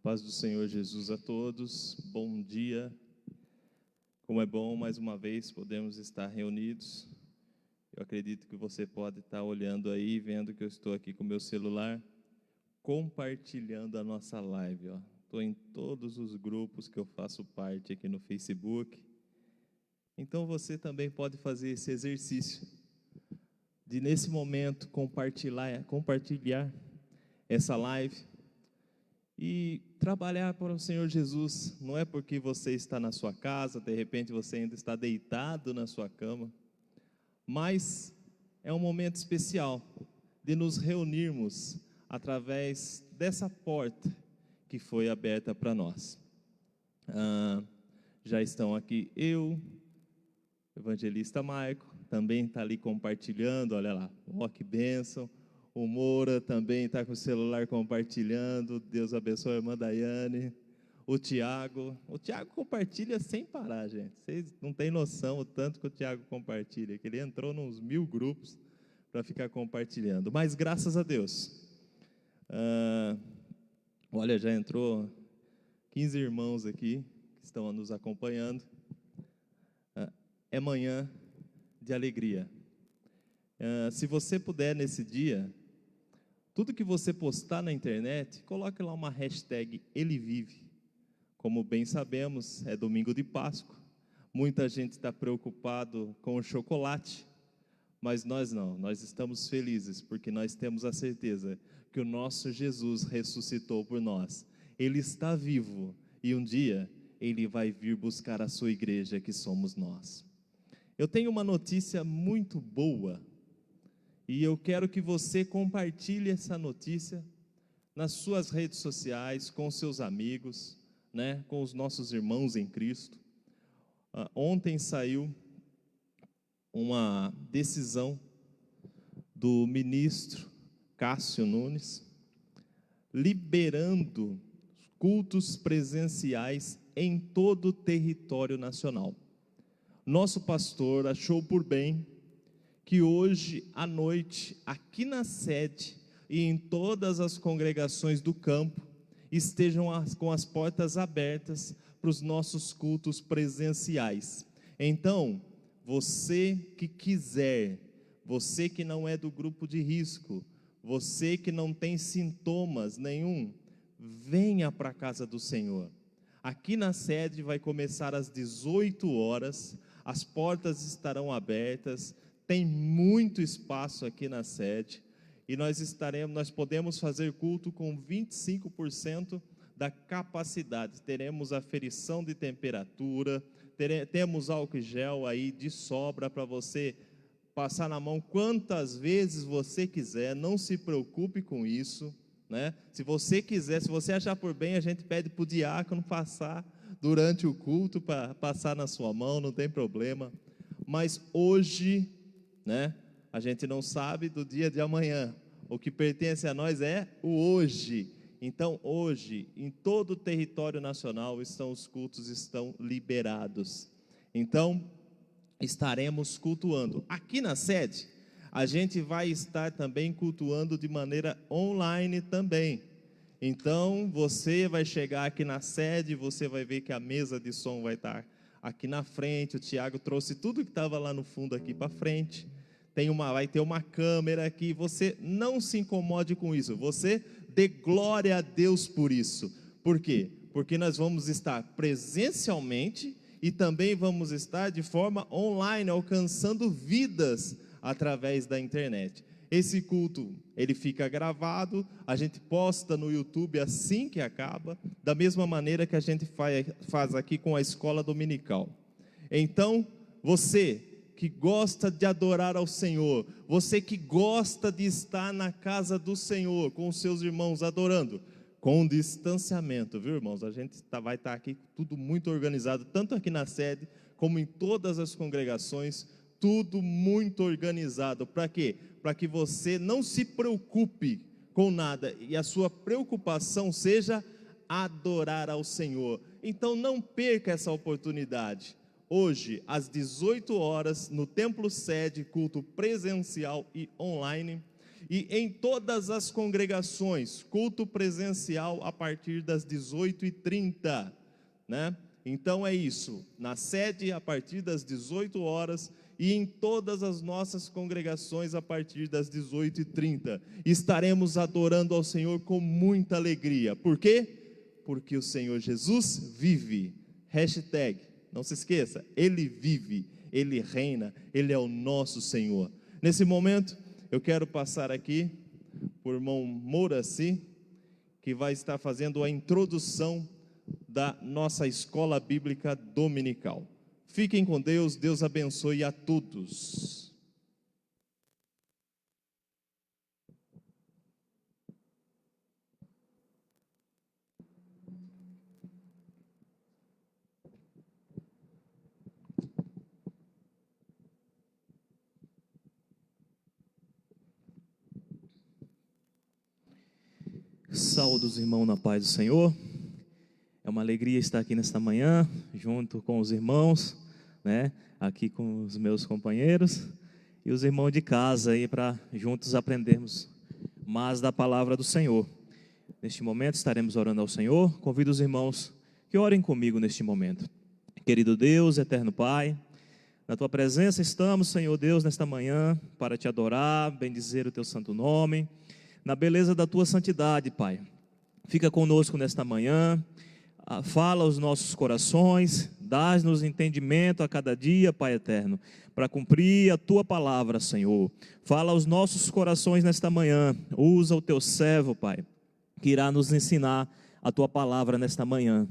A paz do Senhor Jesus a todos, bom dia. Como é bom mais uma vez podemos estar reunidos. Eu acredito que você pode estar olhando aí, vendo que eu estou aqui com o meu celular, compartilhando a nossa live. Estou em todos os grupos que eu faço parte aqui no Facebook. Então você também pode fazer esse exercício de nesse momento compartilhar essa live. E trabalhar para o Senhor Jesus, não é porque você está na sua casa, de repente você ainda está deitado na sua cama, mas é um momento especial de nos reunirmos através dessa porta que foi aberta para nós. Já estão aqui o evangelista Maico, também está ali compartilhando, olha lá, que bênção. O Moura também está com o celular compartilhando. Deus abençoe a irmã Daiane. O Tiago compartilha sem parar, gente. Vocês não têm noção o tanto que o Tiago compartilha, que ele entrou nos 1000 grupos para ficar compartilhando. Mas graças a Deus. Olha, já entrou 15 irmãos aqui que estão nos acompanhando. É manhã de alegria. Se você puder nesse dia, tudo que você postar na internet, coloque lá uma hashtag Ele Vive. Como bem sabemos, é domingo de Páscoa. Muita gente está preocupado com o chocolate, mas nós não. Nós estamos felizes porque nós temos a certeza que o nosso Jesus ressuscitou por nós. Ele está vivo e um dia Ele vai vir buscar a sua igreja, que somos nós. Eu tenho uma notícia muito boa. E eu quero que você compartilhe essa notícia nas suas redes sociais, com seus amigos, com os nossos irmãos em Cristo. Ontem saiu uma decisão do ministro Cássio Nunes, liberando cultos presenciais em todo o território nacional. Nosso pastor achou por bem que hoje à noite, aqui na sede e em todas as congregações do campo, estejam com as portas abertas para os nossos cultos presenciais. Então, você que quiser, você que não é do grupo de risco, você que não tem sintomas nenhum, venha para a casa do Senhor. Aqui na sede vai começar às 18 horas, as portas estarão abertas. Tem muito espaço aqui na sede e nós podemos fazer culto com 25% da capacidade. Teremos aferição de temperatura, temos álcool e gel aí de sobra para você passar na mão quantas vezes você quiser. Não se preocupe com isso, Se você quiser, se você achar por bem, a gente pede para o diácono passar durante o culto, para passar na sua mão, não tem problema. Mas hoje, a gente não sabe do dia de amanhã. O que pertence a nós é o hoje. Então, hoje, em todo o território nacional, os cultos estão liberados. Então, estaremos cultuando. Aqui na sede, a gente vai estar também cultuando de maneira online também. Então, você vai chegar aqui na sede, você vai ver que a mesa de som vai estar aqui na frente. O Tiago trouxe tudo que estava lá no fundo aqui para frente. Vai ter uma câmera aqui. Você não se incomode com isso. Você dê glória a Deus por isso. Por quê? Porque nós vamos estar presencialmente e também vamos estar de forma online, alcançando vidas através da internet. Esse culto, ele fica gravado, a gente posta no YouTube assim que acaba, da mesma maneira que a gente faz aqui com a escola dominical. Então, você que gosta de adorar ao Senhor, você que gosta de estar na casa do Senhor, com os seus irmãos adorando, com distanciamento, viu, irmãos? A gente vai estar aqui tudo muito organizado, tanto aqui na sede, como em todas as congregações, tudo muito organizado. Para quê? Para que você não se preocupe com nada e a sua preocupação seja adorar ao Senhor. Então não perca essa oportunidade. Hoje, às 18 horas, no Templo Sede, culto presencial e online. e em todas as congregações, culto presencial a partir das 18h30, né? Então é isso, na sede a partir das 18 horas e em todas as nossas congregações a partir das 18h30. Estaremos adorando ao Senhor com muita alegria. Por quê? Porque o Senhor Jesus vive. Hashtag, não se esqueça, Ele vive, Ele reina, Ele é o nosso Senhor. Nesse momento, eu quero passar aqui por irmão Mouraci, que vai estar fazendo a introdução da nossa escola bíblica dominical. Fiquem com Deus, Deus abençoe a todos. Saúde os irmãos na paz do Senhor. É uma alegria estar aqui nesta manhã, junto com os irmãos, né? Aqui com os meus companheiros e os irmãos de casa aí, para juntos aprendermos mais da palavra do Senhor. Neste momento estaremos orando ao Senhor. Convido os irmãos que orem comigo neste momento. Querido Deus, eterno Pai, na Tua presença estamos, Senhor Deus, nesta manhã, para Te adorar, bendizer o Teu santo nome, na beleza da Tua santidade, Pai. Fica conosco nesta manhã, fala aos nossos corações, dá-nos entendimento a cada dia, Pai eterno, para cumprir a Tua palavra, Senhor. Fala aos nossos corações nesta manhã, usa o Teu servo, Pai, que irá nos ensinar a Tua palavra nesta manhã.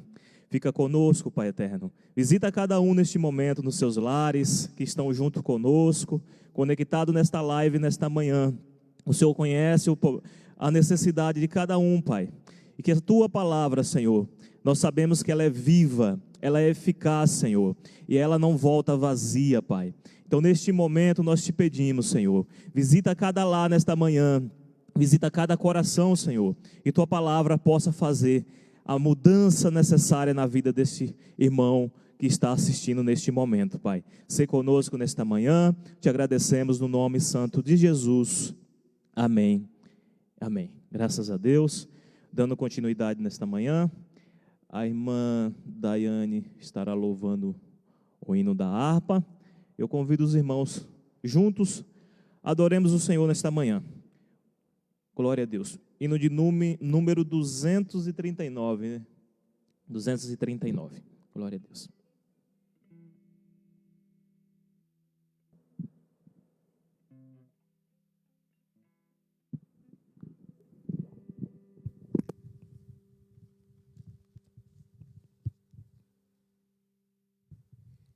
Fica conosco, Pai eterno. Visita cada um neste momento nos seus lares, que estão junto conosco, conectado nesta live nesta manhã. O Senhor conhece a necessidade de cada um, Pai. E que a Tua palavra, Senhor, nós sabemos que ela é viva, ela é eficaz, Senhor. E ela não volta vazia, Pai. Então, neste momento, nós te pedimos, Senhor, visita cada lar nesta manhã, visita cada coração, Senhor. E Tua palavra possa fazer a mudança necessária na vida desse irmão que está assistindo neste momento, Pai. Sê conosco nesta manhã. Te agradecemos no nome santo de Jesus. Amém, amém. Graças a Deus. Dando continuidade nesta manhã, a irmã Daiane estará louvando o hino da harpa. Eu convido os irmãos juntos, adoremos o Senhor nesta manhã. Glória a Deus. Hino de número 239, né? 239. Glória a Deus.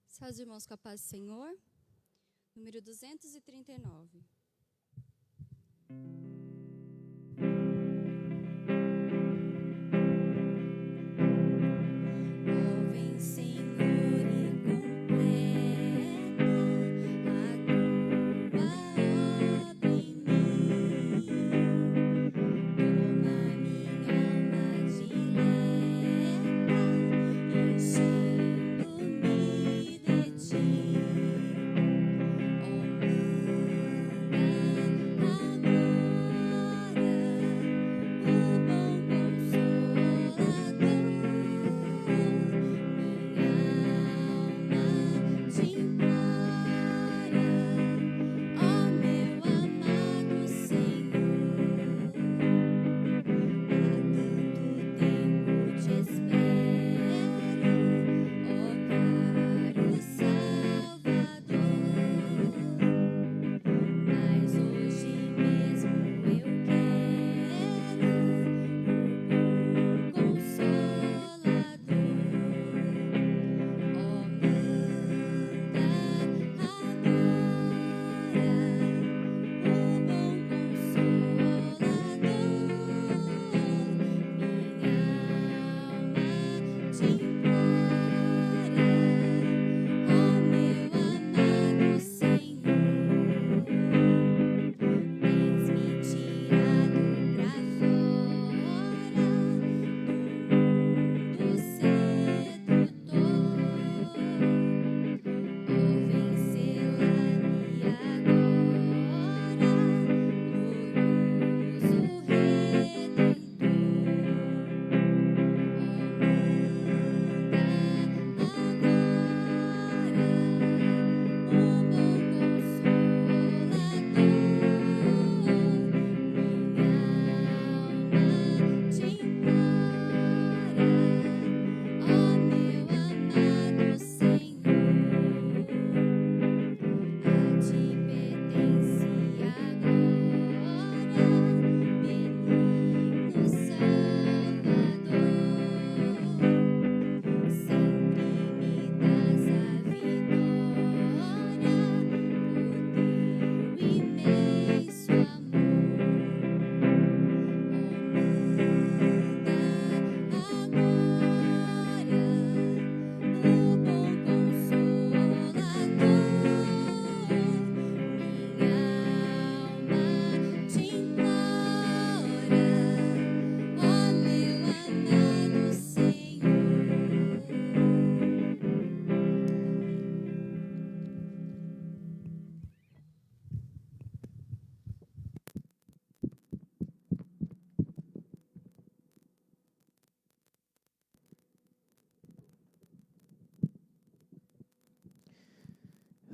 Salve, irmãos, com a paz do Senhor. Número 239. Vem, Senhor, e completa a Tua obra em mim. Toma minha alma dileta, enchendo-me de Ti. Ó, manda amor.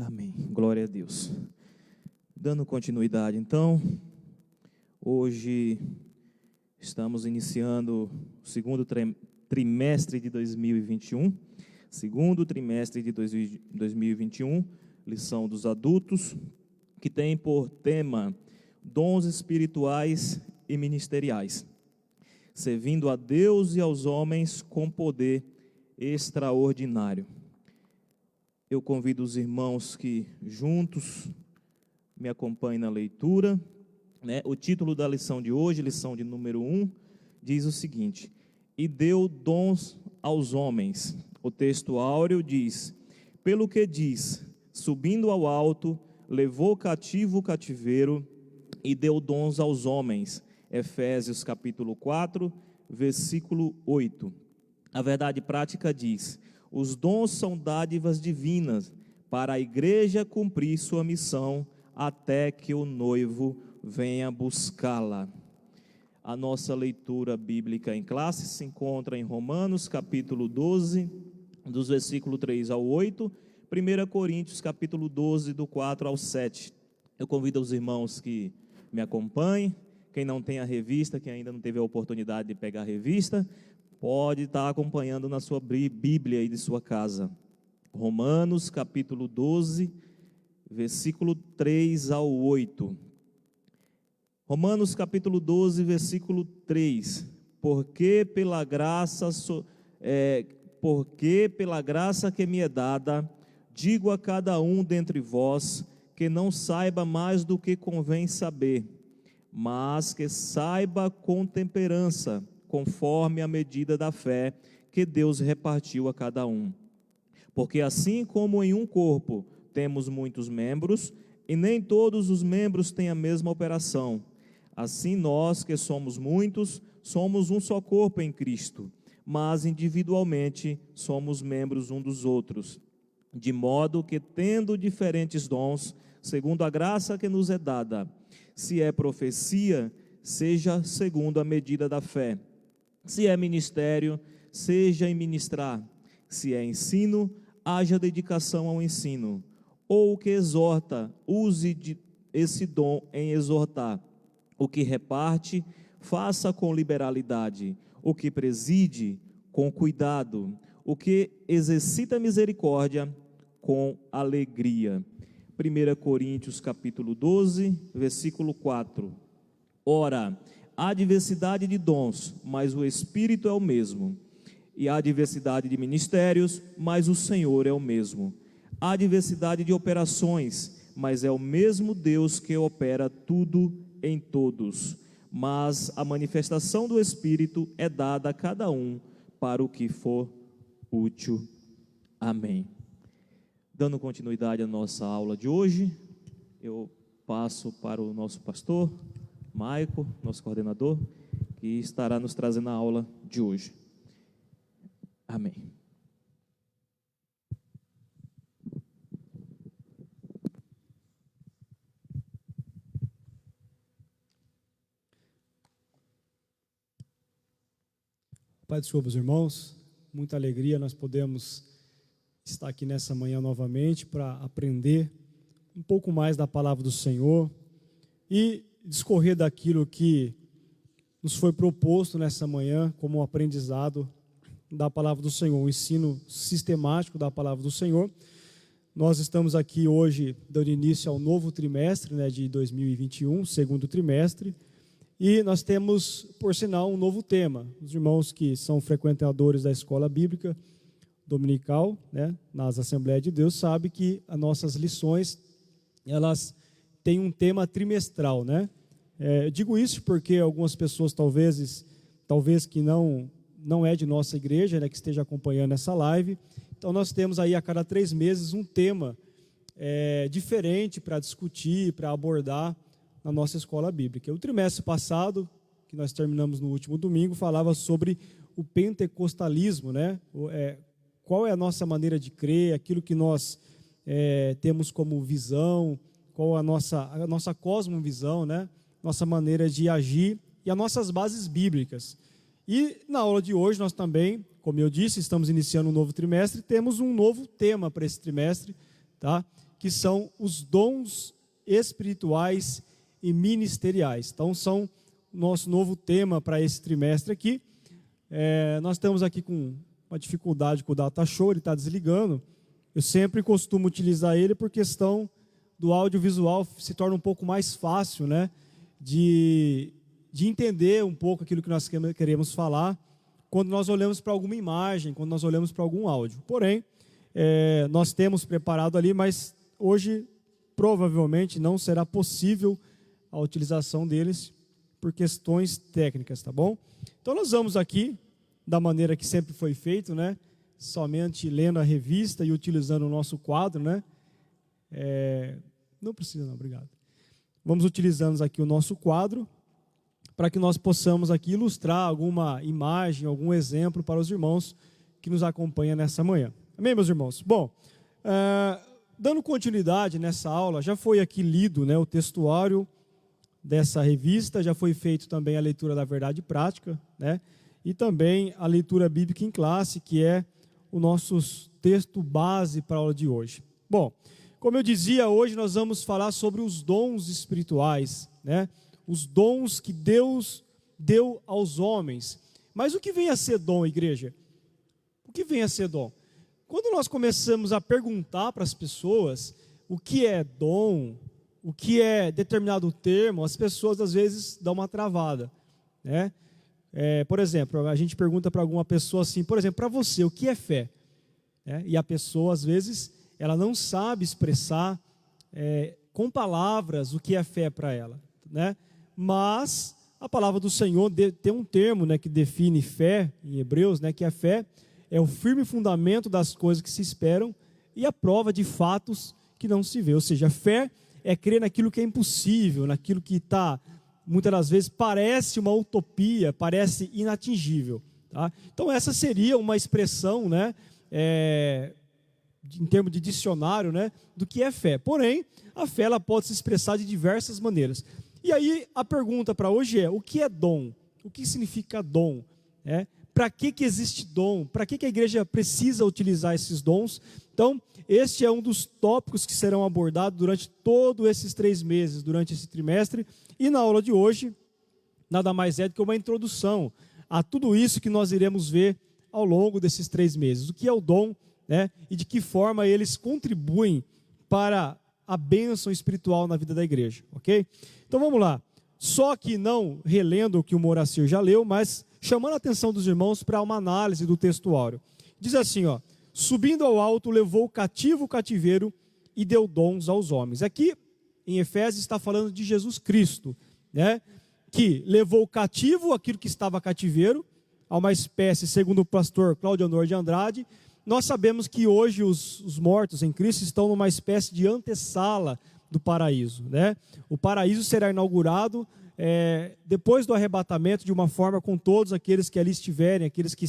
Amém. Glória a Deus. Dando continuidade, então, hoje estamos iniciando o segundo trimestre de 2021, lição dos adultos, que tem por tema dons espirituais e ministeriais, servindo a Deus e aos homens com poder extraordinário. Eu convido os irmãos que juntos me acompanhem na leitura, né? O título da lição de hoje, lição de número 1, diz o seguinte: e deu dons aos homens. O texto áureo diz: pelo que diz, subindo ao alto, levou cativo o cativeiro e deu dons aos homens. Efésios capítulo 4, versículo 8. A verdade prática diz: os dons são dádivas divinas para a igreja cumprir sua missão até que o noivo venha buscá-la. A nossa leitura bíblica em classe se encontra em Romanos capítulo 12, dos versículos 3 ao 8, 1 Coríntios capítulo 12, do 4 ao 7. Eu convido os irmãos que me acompanhem. Quem não tem a revista, quem ainda não teve a oportunidade de pegar a revista, pode estar acompanhando na sua Bíblia aí de sua casa. Romanos capítulo 12, versículo 3 ao 8. Romanos capítulo 12, versículo 3. Porque pela graça que me é dada, digo a cada um dentre vós, que não saiba mais do que convém saber, mas que saiba com temperança, conforme a medida da fé que Deus repartiu a cada um. Porque assim como em um corpo temos muitos membros, e nem todos os membros têm a mesma operação, assim nós que somos muitos, somos um só corpo em Cristo, mas individualmente somos membros um dos outros, de modo que, tendo diferentes dons, segundo a graça que nos é dada, se é profecia, seja segundo a medida da fé. Se é ministério, seja em ministrar. Se é ensino, haja dedicação ao ensino. Ou o que exorta, use esse dom em exortar. O que reparte, faça com liberalidade. O que preside, com cuidado. O que exercita misericórdia, com alegria. 1 Coríntios capítulo 12, versículo 4. Ora, há diversidade de dons, mas o Espírito é o mesmo. E há diversidade de ministérios, mas o Senhor é o mesmo. Há diversidade de operações, mas é o mesmo Deus que opera tudo em todos. Mas a manifestação do Espírito é dada a cada um para o que for útil. Amém. Dando continuidade à nossa aula de hoje, eu passo para o nosso pastor Maico, nosso coordenador, que estará nos trazendo a aula de hoje. Amém. Pai do Senhor, meus irmãos, muita alegria nós podemos estar aqui nessa manhã novamente para aprender um pouco mais da palavra do Senhor e discorrer daquilo que nos foi proposto nessa manhã como um aprendizado da palavra do Senhor, um ensino sistemático da palavra do Senhor. Nós estamos aqui hoje dando início ao novo trimestre, de 2021, segundo trimestre, e nós temos, por sinal, um novo tema. Os irmãos que são frequentadores da escola bíblica dominical, nas Assembleias de Deus, sabem que as nossas lições, elas têm um tema trimestral, digo isso porque algumas pessoas talvez que não é de nossa igreja, que esteja acompanhando essa live, então nós temos aí a cada 3 meses um tema diferente para discutir, para abordar na nossa escola bíblica. O trimestre passado, que nós terminamos no último domingo, falava sobre o pentecostalismo, qual é a nossa maneira de crer, aquilo que nós temos como visão, qual a nossa cosmovisão, nossa maneira de agir e as nossas bases bíblicas. E na aula de hoje nós também, como eu disse, estamos iniciando um novo trimestre, temos um novo tema para esse trimestre, que são os dons espirituais e ministeriais. Então, são o nosso novo tema para esse trimestre aqui. Nós estamos aqui com uma dificuldade com o Data Show, ele está desligando. Eu sempre costumo utilizar ele por questão do audiovisual, se torna um pouco mais fácil, né, de entender um pouco aquilo que nós queremos falar quando nós olhamos para alguma imagem, quando nós olhamos para algum áudio. Porém, nós temos preparado ali, mas hoje provavelmente não será possível a utilização deles por questões técnicas, tá bom? Então nós vamos aqui, da maneira que sempre foi feito, né? Somente lendo a revista e utilizando o nosso quadro, né? Não precisa não, obrigado. Vamos utilizando aqui o nosso quadro, para que nós possamos aqui ilustrar alguma imagem, algum exemplo para os irmãos que nos acompanham nessa manhã. Amém, meus irmãos? Bom, dando continuidade nessa aula, já foi aqui lido, né, o textuário dessa revista, já foi feito também a leitura da verdade prática, né, e também a leitura bíblica em classe, que é o nosso texto base para a aula de hoje. Bom, como eu dizia, hoje nós vamos falar sobre os dons espirituais, né, os dons que Deus deu aos homens. Mas o que vem a ser dom, igreja? O que vem a ser dom? Quando nós começamos a perguntar para as pessoas o que é dom, o que é determinado termo, as pessoas às vezes dão uma travada, né? Por exemplo, a gente pergunta para alguma pessoa assim, por exemplo, para você, o que é fé? E a pessoa às vezes, ela não sabe expressar com palavras o que é fé para ela, né? Mas a palavra do Senhor tem um termo, né, que define fé em Hebreus, né, que a fé é o firme fundamento das coisas que se esperam e a prova de fatos que não se vê. Ou seja, a fé é crer naquilo que é impossível, naquilo que muitas das vezes parece uma utopia, parece inatingível. Tá? Então essa seria uma expressão, né, em termos de dicionário, né, do que é fé. Porém, a fé ela pode se expressar de diversas maneiras. E aí a pergunta para hoje é, o que é dom? O que significa dom? Para que existe dom? Para que a igreja precisa utilizar esses dons? Então, este é um dos tópicos que serão abordados durante todos esses 3 meses, durante esse trimestre. E na aula de hoje, nada mais é do que uma introdução a tudo isso que nós iremos ver ao longo desses 3 meses. O que é o dom, né? E de que forma eles contribuem para a bênção espiritual na vida da igreja, ok? Então vamos lá. Só que não relendo o que o Moacir já leu, mas chamando a atenção dos irmãos para uma análise do textuário. Diz assim, ó, subindo ao alto, levou cativo o cativeiro e deu dons aos homens. Aqui, em Efésios, está falando de Jesus Cristo, né? Que levou cativo aquilo que estava cativeiro, a uma espécie, segundo o pastor Cláudio Honor de Andrade. Nós sabemos que hoje os mortos em Cristo estão numa espécie de antessala do paraíso, né? O paraíso será inaugurado depois do arrebatamento, de uma forma com todos aqueles que ali estiverem, aqueles que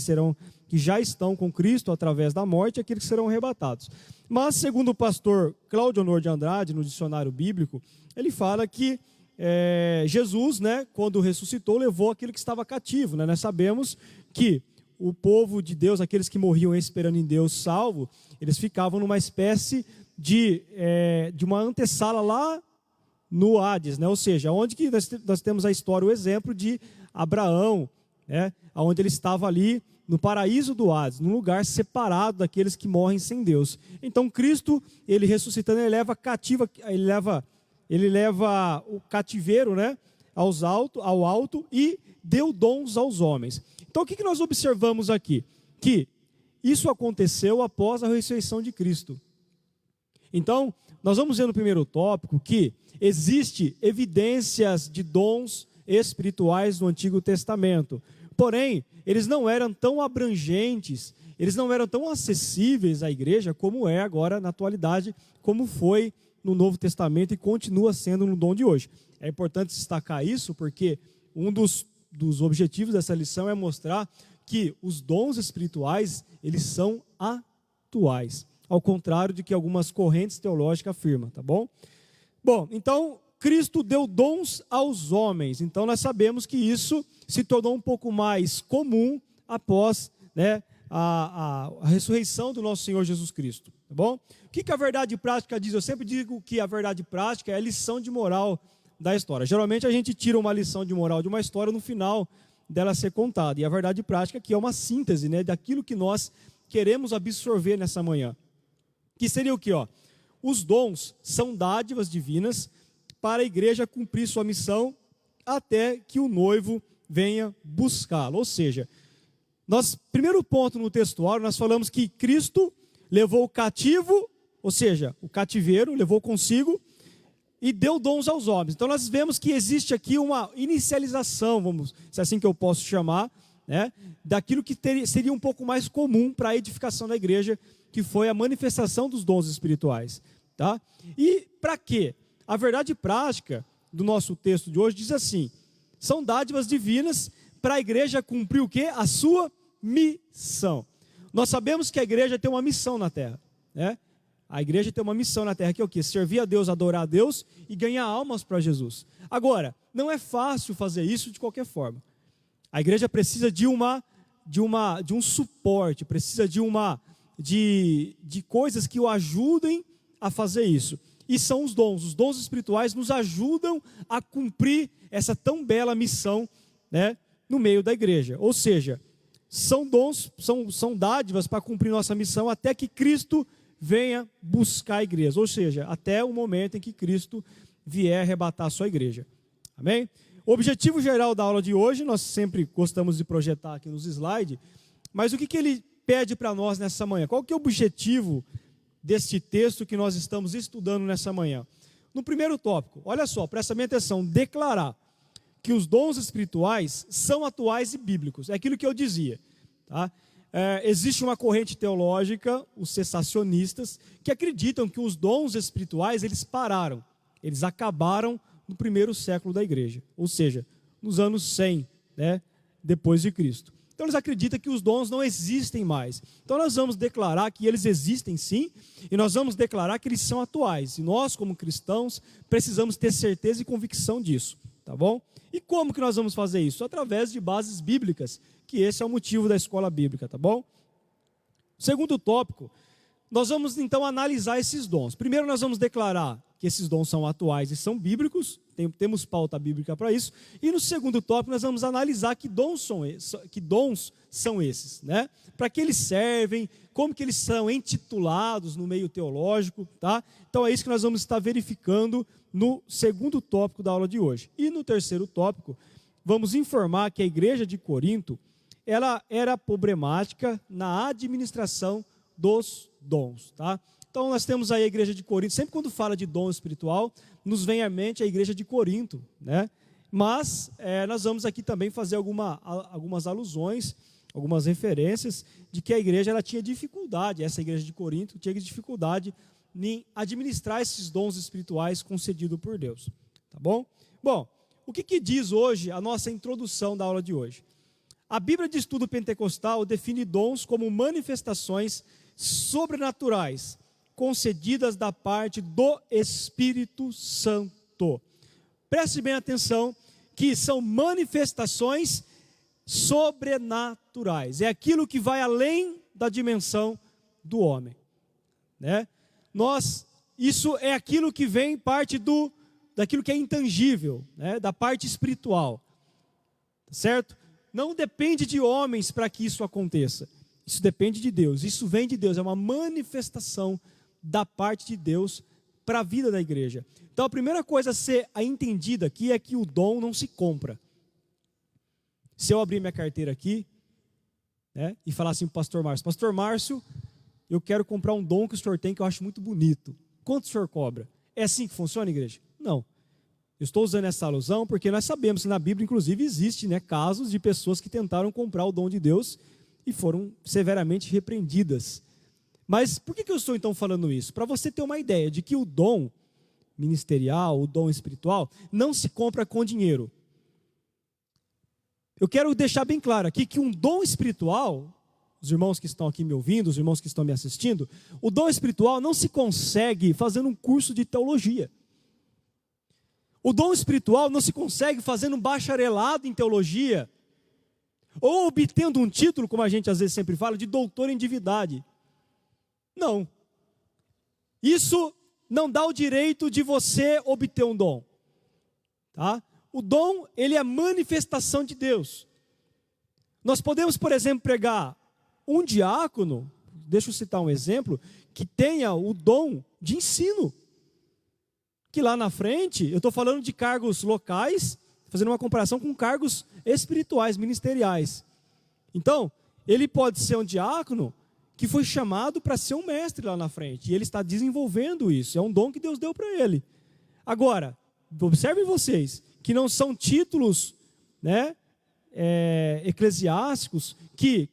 já estão com Cristo através da morte, aqueles que serão arrebatados. Mas, segundo o pastor Cláudio Honor de Andrade, no dicionário bíblico, ele fala que Jesus, né, quando ressuscitou, levou aquilo que estava cativo, né? Nós sabemos que o povo de Deus, aqueles que morriam esperando em Deus salvo, eles ficavam numa espécie de uma antessala lá no Hades, né? Ou seja, onde que nós temos a história, o exemplo de Abraão, né? Onde ele estava ali no paraíso do Hades, num lugar separado daqueles que morrem sem Deus. Então Cristo, ele ressuscitando, ele leva o cativeiro, né, ao alto e deu dons aos homens. Então o que nós observamos aqui? Que isso aconteceu após a ressurreição de Cristo. Então, nós vamos ver no primeiro tópico que existe evidências de dons espirituais no Antigo Testamento. Porém, eles não eram tão abrangentes, eles não eram tão acessíveis à igreja como é agora na atualidade, como foi no Novo Testamento e continua sendo no dom de hoje. É importante destacar isso porque um dos objetivos dessa lição é mostrar que os dons espirituais, eles são atuais, ao contrário de que algumas correntes teológicas afirmam, tá bom? Bom, então, Cristo deu dons aos homens, então nós sabemos que isso se tornou um pouco mais comum após, né, a ressurreição do nosso Senhor Jesus Cristo, tá bom? O que a verdade prática diz? Eu sempre digo que a verdade prática é a lição de moral da história. Geralmente a gente tira uma lição de moral de uma história no final dela ser contada. E a verdade prática aqui é uma síntese, né, daquilo que nós queremos absorver nessa manhã. Que seria o quê? Os dons são dádivas divinas para a igreja cumprir sua missão até que o noivo venha buscá-lo. Ou seja, primeiro ponto no textuário, nós falamos que Cristo levou o cativo, ou seja, o cativeiro, levou consigo e deu dons aos homens. Então nós vemos que existe aqui uma inicialização, se é assim que eu posso chamar, né, daquilo que seria um pouco mais comum para a edificação da igreja, que foi a manifestação dos dons espirituais. Tá? E para quê? A verdade prática do nosso texto de hoje diz assim: são dádivas divinas para a igreja cumprir o quê? A sua missão. Nós sabemos que a igreja tem uma missão na terra, né? A igreja tem uma missão na terra que é o quê? Servir a Deus, adorar a Deus e ganhar almas para Jesus. Agora, não é fácil fazer isso de qualquer forma. A igreja precisa de um suporte, precisa de coisas que o ajudem a fazer isso. E são os dons. Os dons espirituais nos ajudam a cumprir essa tão bela missão, né, no meio da igreja. Ou seja, são dons, são dádivas para cumprir nossa missão até que Cristo venha buscar a igreja. Ou seja, até o momento em que Cristo vier arrebatar a sua igreja. Amém? O objetivo geral da aula de hoje, nós sempre gostamos de projetar aqui nos slides, mas o que ele pede para nós nessa manhã? Qual que é o objetivo deste texto que nós estamos estudando nessa manhã? No primeiro tópico, olha só, presta bem atenção, declarar que os dons espirituais são atuais e bíblicos. É aquilo que eu dizia. Tá? Existe uma corrente teológica, os cessacionistas, que acreditam que os dons espirituais, eles pararam, eles acabaram no primeiro século da igreja, ou seja, nos anos 100, né, depois de Cristo. Então eles acreditam que os dons não existem mais. Então nós vamos declarar que eles existem sim, e nós vamos declarar que eles são atuais. E nós, como cristãos, precisamos ter certeza e convicção disso, tá bom? E como que nós vamos fazer isso? Através de bases bíblicas, que esse é o motivo da escola bíblica, tá bom? Segundo tópico, nós vamos então analisar esses dons. Primeiro nós vamos declarar que esses dons são atuais e são bíblicos, temos pauta bíblica para isso. E no segundo tópico nós vamos analisar que dons são esses, né? Para que eles servem, como que eles são intitulados no meio teológico, tá? Então é isso que nós vamos estar verificando no segundo tópico da aula de hoje. E no terceiro tópico, vamos informar que a igreja de Corinto, ela era problemática na administração dos dons, tá? Então nós temos aí a igreja de Corinto, sempre quando fala de dom espiritual, nos vem à mente a igreja de Corinto, né? Mas nós vamos aqui também fazer algumas alusões, algumas referências de que a igreja ela tinha dificuldade, essa igreja de Corinto tinha dificuldade em administrar esses dons espirituais concedidos por Deus, tá bom? Bom, o que diz hoje a nossa introdução da aula de hoje? A Bíblia de Estudo Pentecostal define dons como manifestações sobrenaturais concedidas da parte do Espírito Santo. Preste bem atenção que são manifestações sobrenaturais. É aquilo que vai além da dimensão do homem, né? Isso é aquilo que vem parte daquilo que é intangível, né? Da parte espiritual, certo? Não depende de homens para que isso aconteça. Isso depende de Deus. Isso vem de Deus. É uma manifestação da parte de Deus para a vida da igreja. Então a primeira coisa a ser entendida aqui é que o dom não se compra. Se eu abrir minha carteira aqui, né, e falar assim para o Pastor Márcio, eu quero comprar um dom que o senhor tem que eu acho muito bonito. Quanto o senhor cobra? É assim que funciona, igreja? Não. Eu estou usando essa alusão porque nós sabemos que na Bíblia, inclusive, existe, né, casos de pessoas que tentaram comprar o dom de Deus e foram severamente repreendidas. Mas por que eu estou então falando isso? Para você ter uma ideia de que o dom ministerial, o dom espiritual, não se compra com dinheiro. Eu quero deixar bem claro aqui que um dom espiritual, os irmãos que estão aqui me ouvindo, os irmãos que estão me assistindo, o dom espiritual não se consegue fazendo um curso de teologia. O dom espiritual não se consegue fazendo um bacharelado em teologia. ou obtendo um título, como a gente às vezes sempre fala, de doutor em divindade. Não. Isso não dá o direito de você obter um dom. Tá? O dom, ele é manifestação de Deus. Nós podemos, por exemplo, pregar um diácono, deixa eu citar um exemplo, que tenha o dom de ensino. Que lá na frente, eu estou falando de cargos locais, fazendo uma comparação com cargos espirituais, ministeriais. Então, ele pode ser um diácono que foi chamado para ser um mestre lá na frente. E ele está desenvolvendo isso. É um dom que Deus deu para ele. Agora, observem vocês, que não são títulos, né, eclesiásticos que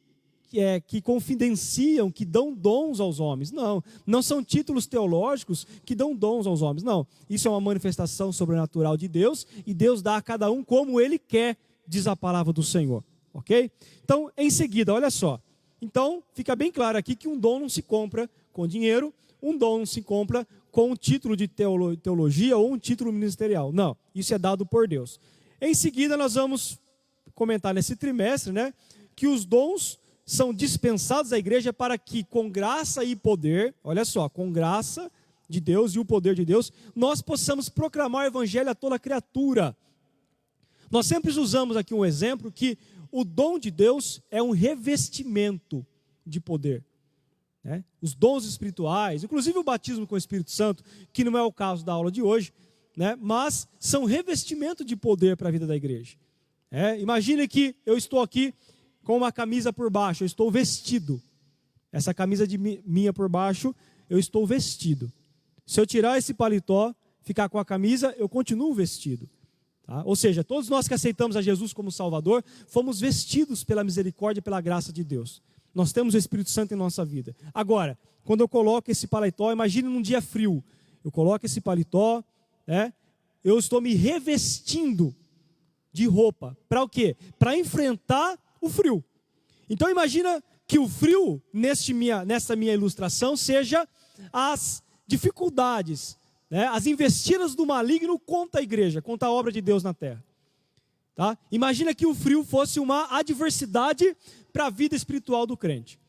confidenciam, que dão dons aos homens. Não são títulos teológicos que dão dons aos homens. Não, isso é uma manifestação sobrenatural de Deus, e Deus dá a cada um como Ele quer, diz a palavra do Senhor. Ok? Então, em seguida, olha só. Então, fica bem claro aqui que um dom não se compra com dinheiro, um dom não se compra com um título de teologia ou um título ministerial. Não, isso é dado por Deus. Em seguida, nós vamos comentar nesse trimestre, né, que os dons são dispensados à igreja para que, com graça e poder, olha só, com graça de Deus e o poder de Deus, nós possamos proclamar o evangelho a toda criatura. Nós sempre usamos aqui um exemplo que o dom de Deus é um revestimento de poder. Né? Os dons espirituais, inclusive o batismo com o Espírito Santo, que não é o caso da aula de hoje, né? Mas são revestimento de poder para a vida da igreja. Imagine que eu estou aqui com uma camisa por baixo, eu estou vestido. Essa camisa minha por baixo, eu estou vestido. Se eu tirar esse paletó, ficar com a camisa, eu continuo vestido. Tá? Ou seja, todos nós que aceitamos a Jesus como Salvador, fomos vestidos pela misericórdia e pela graça de Deus. Nós temos o Espírito Santo em nossa vida. Agora, quando eu coloco esse paletó, imagine num dia frio, eu coloco esse paletó, né? Eu estou me revestindo de roupa. Para o quê? Para enfrentar o frio. Então imagina que o frio, nessa minha ilustração, seja as dificuldades, né? As investidas do maligno contra a igreja, contra a obra de Deus na terra. Tá? Imagina que o frio fosse uma adversidade para a vida espiritual do crente.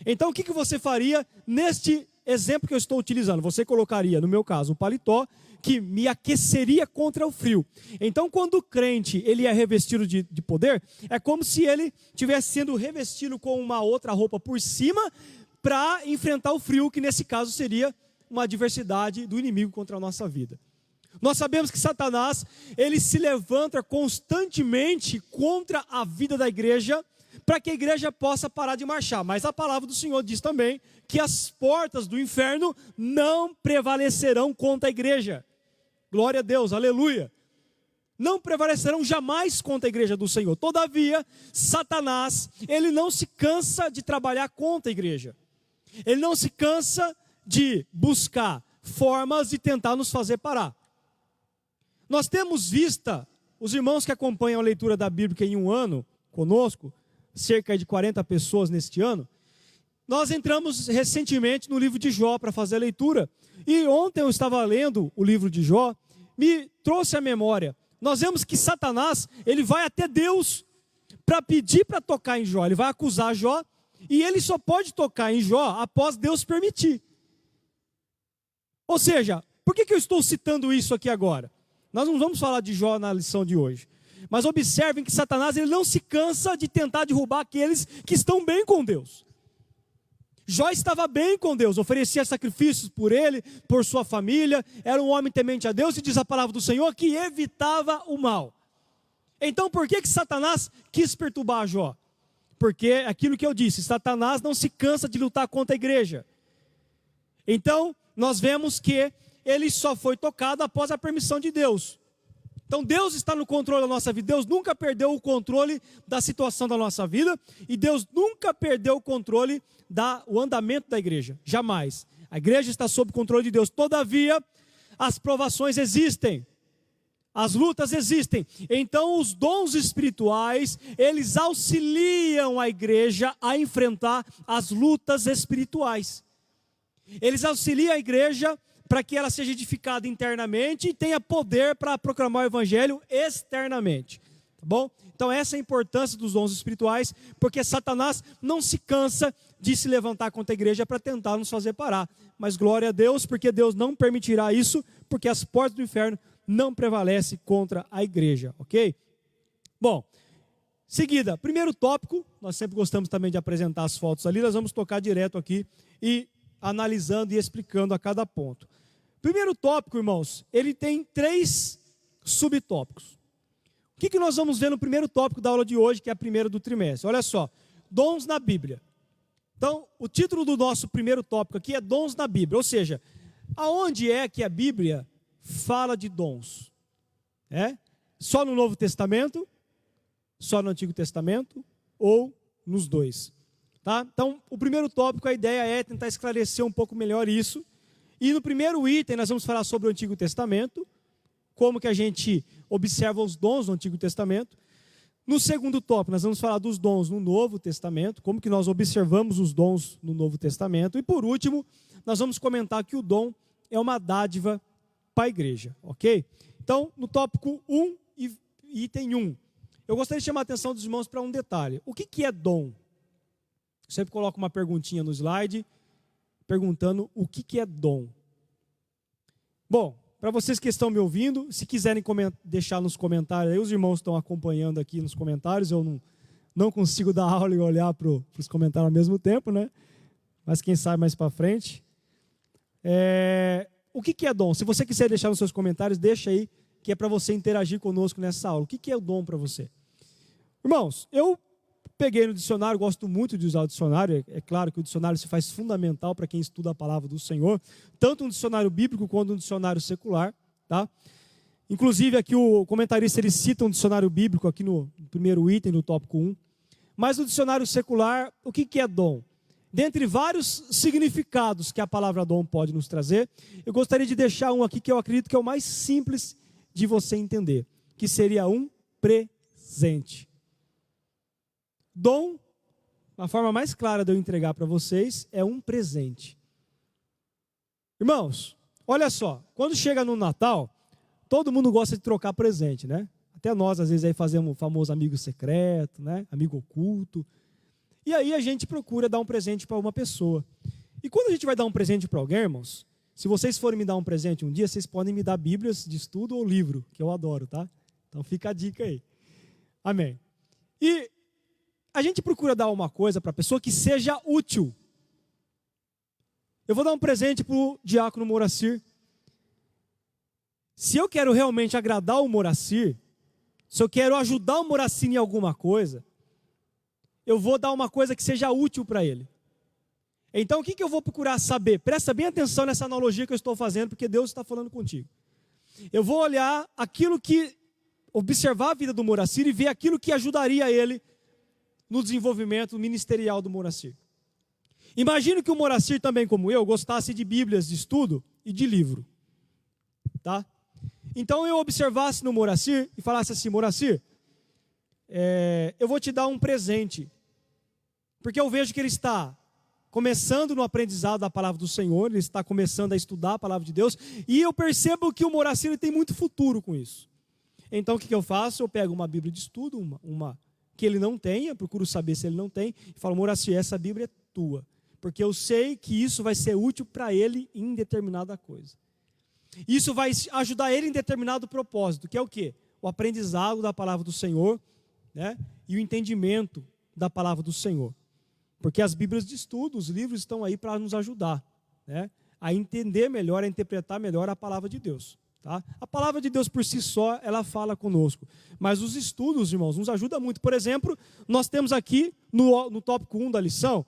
Então o que você faria neste exemplo que eu estou utilizando? Você colocaria, no meu caso, um paletó que me aqueceria contra o frio. Então quando o crente ele é revestido de poder, é como se ele estivesse sendo revestido com uma outra roupa por cima para enfrentar o frio, que nesse caso seria uma adversidade do inimigo contra a nossa vida. Nós sabemos que Satanás, ele se levanta constantemente contra a vida da igreja, para que a igreja possa parar de marchar. Mas a palavra do Senhor diz também que as portas do inferno não prevalecerão contra a igreja. Glória a Deus, aleluia. Não prevalecerão jamais contra a igreja do Senhor. Todavia, Satanás, ele não se cansa de trabalhar contra a igreja. Ele não se cansa de buscar formas de tentar nos fazer parar. Nós temos vista, os irmãos que acompanham a leitura da Bíblia em um ano conosco, cerca de 40 pessoas neste ano, nós entramos recentemente no livro de Jó para fazer a leitura. E ontem eu estava lendo o livro de Jó, me trouxe à memória. Nós vemos que Satanás, ele vai até Deus para pedir para tocar em Jó. Ele vai acusar Jó e ele só pode tocar em Jó após Deus permitir. Ou seja, por que eu estou citando isso aqui agora? Nós não vamos falar de Jó na lição de hoje. Mas observem que Satanás ele não se cansa de tentar derrubar aqueles que estão bem com Deus. Jó estava bem com Deus, oferecia sacrifícios por ele, por sua família, era um homem temente a Deus, e diz a palavra do Senhor que evitava o mal. Então por que Satanás quis perturbar Jó? Porque aquilo que eu disse, Satanás não se cansa de lutar contra a igreja. Então nós vemos que ele só foi tocado após a permissão de Deus. Então Deus está no controle da nossa vida. Deus nunca perdeu o controle da situação da nossa vida. E Deus nunca perdeu o controle do andamento da igreja. Jamais. A igreja está sob controle de Deus. Todavia, as provações existem. As lutas existem. Então os dons espirituais, eles auxiliam a igreja a enfrentar as lutas espirituais. Eles auxiliam a igreja para que ela seja edificada internamente e tenha poder para proclamar o evangelho externamente. bom? Então essa é a importância dos dons espirituais, porque Satanás não se cansa de se levantar contra a igreja para tentar nos fazer parar. Mas glória a Deus, porque Deus não permitirá isso, porque as portas do inferno não prevalecem contra a igreja, ok? Bom, seguida, primeiro tópico, nós sempre gostamos também de apresentar as fotos ali, nós vamos tocar direto aqui e analisando e explicando a cada ponto. Primeiro tópico, irmãos, ele tem 3 subtópicos. O que nós vamos ver no primeiro tópico da aula de hoje, que é a primeira do trimestre? Olha só, dons na Bíblia. Então, o título do nosso primeiro tópico aqui é dons na Bíblia, ou seja, aonde é que a Bíblia fala de dons? Só no Novo Testamento? Só no Antigo Testamento? Ou nos dois? Tá? Então, o primeiro tópico, a ideia é tentar esclarecer um pouco melhor isso. E no primeiro item, nós vamos falar sobre o Antigo Testamento, como que a gente observa os dons no Antigo Testamento. No segundo tópico, nós vamos falar dos dons no Novo Testamento, como que nós observamos os dons no Novo Testamento. E por último, nós vamos comentar que o dom é uma dádiva para a igreja, ok? Então, no tópico 1, item 1, eu gostaria de chamar a atenção dos irmãos para um detalhe. O que é dom? Eu sempre coloco uma perguntinha no slide, perguntando o que é dom. Bom, para vocês que estão me ouvindo, se quiserem deixar nos comentários, aí os irmãos estão acompanhando aqui nos comentários, eu não consigo dar aula e olhar para os comentários ao mesmo tempo, né? Mas quem sabe mais para frente. O que é dom? Se você quiser deixar nos seus comentários, deixa aí, que é para você interagir conosco nessa aula. O que é o dom para você? Irmãos, eu peguei no dicionário, gosto muito de usar o dicionário, é claro que o dicionário se faz fundamental para quem estuda a palavra do Senhor, tanto um dicionário bíblico quanto um dicionário secular, tá? Inclusive aqui o comentarista ele cita um dicionário bíblico aqui no primeiro item do tópico 1, mas no dicionário secular, o que é dom? Dentre vários significados que a palavra dom pode nos trazer, eu gostaria de deixar um aqui que eu acredito que é o mais simples de você entender, que seria um presente. Dom, a forma mais clara de eu entregar para vocês, é um presente. Irmãos, olha só, quando chega no Natal, todo mundo gosta de trocar presente, né? Até nós, às vezes, aí fazemos o famoso amigo secreto, né? Amigo oculto. E aí a gente procura dar um presente para uma pessoa. E quando a gente vai dar um presente para alguém, irmãos, se vocês forem me dar um presente um dia, vocês podem me dar bíblias de estudo ou livro, que eu adoro, tá? Então fica a dica aí. Amém. E a gente procura dar uma coisa para a pessoa que seja útil. Eu vou dar um presente para o diácono Moracir. Se eu quero realmente agradar o Moracir, se eu quero ajudar o Moracir em alguma coisa, eu vou dar uma coisa que seja útil para ele. Então o que eu vou procurar saber? Presta bem atenção nessa analogia que eu estou fazendo, porque Deus está falando contigo. Eu vou olhar aquilo que, observar a vida do Moracir e ver aquilo que ajudaria ele no desenvolvimento ministerial do Moracir. Imagino que o Moracir, também como eu, gostasse de bíblias de estudo e de livro. Tá? Então eu observasse no Moracir e falasse assim: Moracir, eu vou te dar um presente, porque eu vejo que ele está começando no aprendizado da palavra do Senhor, ele está começando a estudar a palavra de Deus, e eu percebo que o Moracir tem muito futuro com isso. Então o que eu faço? Eu pego uma bíblia de estudo, uma que ele não tenha, procuro saber se ele não tem, e falo: Moracir, essa bíblia é tua, porque eu sei que isso vai ser útil para ele em determinada coisa. Isso vai ajudar ele em determinado propósito, que é o quê? O aprendizado da palavra do Senhor, né? E o entendimento da palavra do Senhor. Porque as bíblias de estudo, os livros estão aí para nos ajudar, né? A entender melhor, a interpretar melhor a palavra de Deus. Tá? A palavra de Deus por si só, ela fala conosco. Mas os estudos, irmãos, nos ajudam muito. Por exemplo, nós temos aqui no tópico 1 da lição,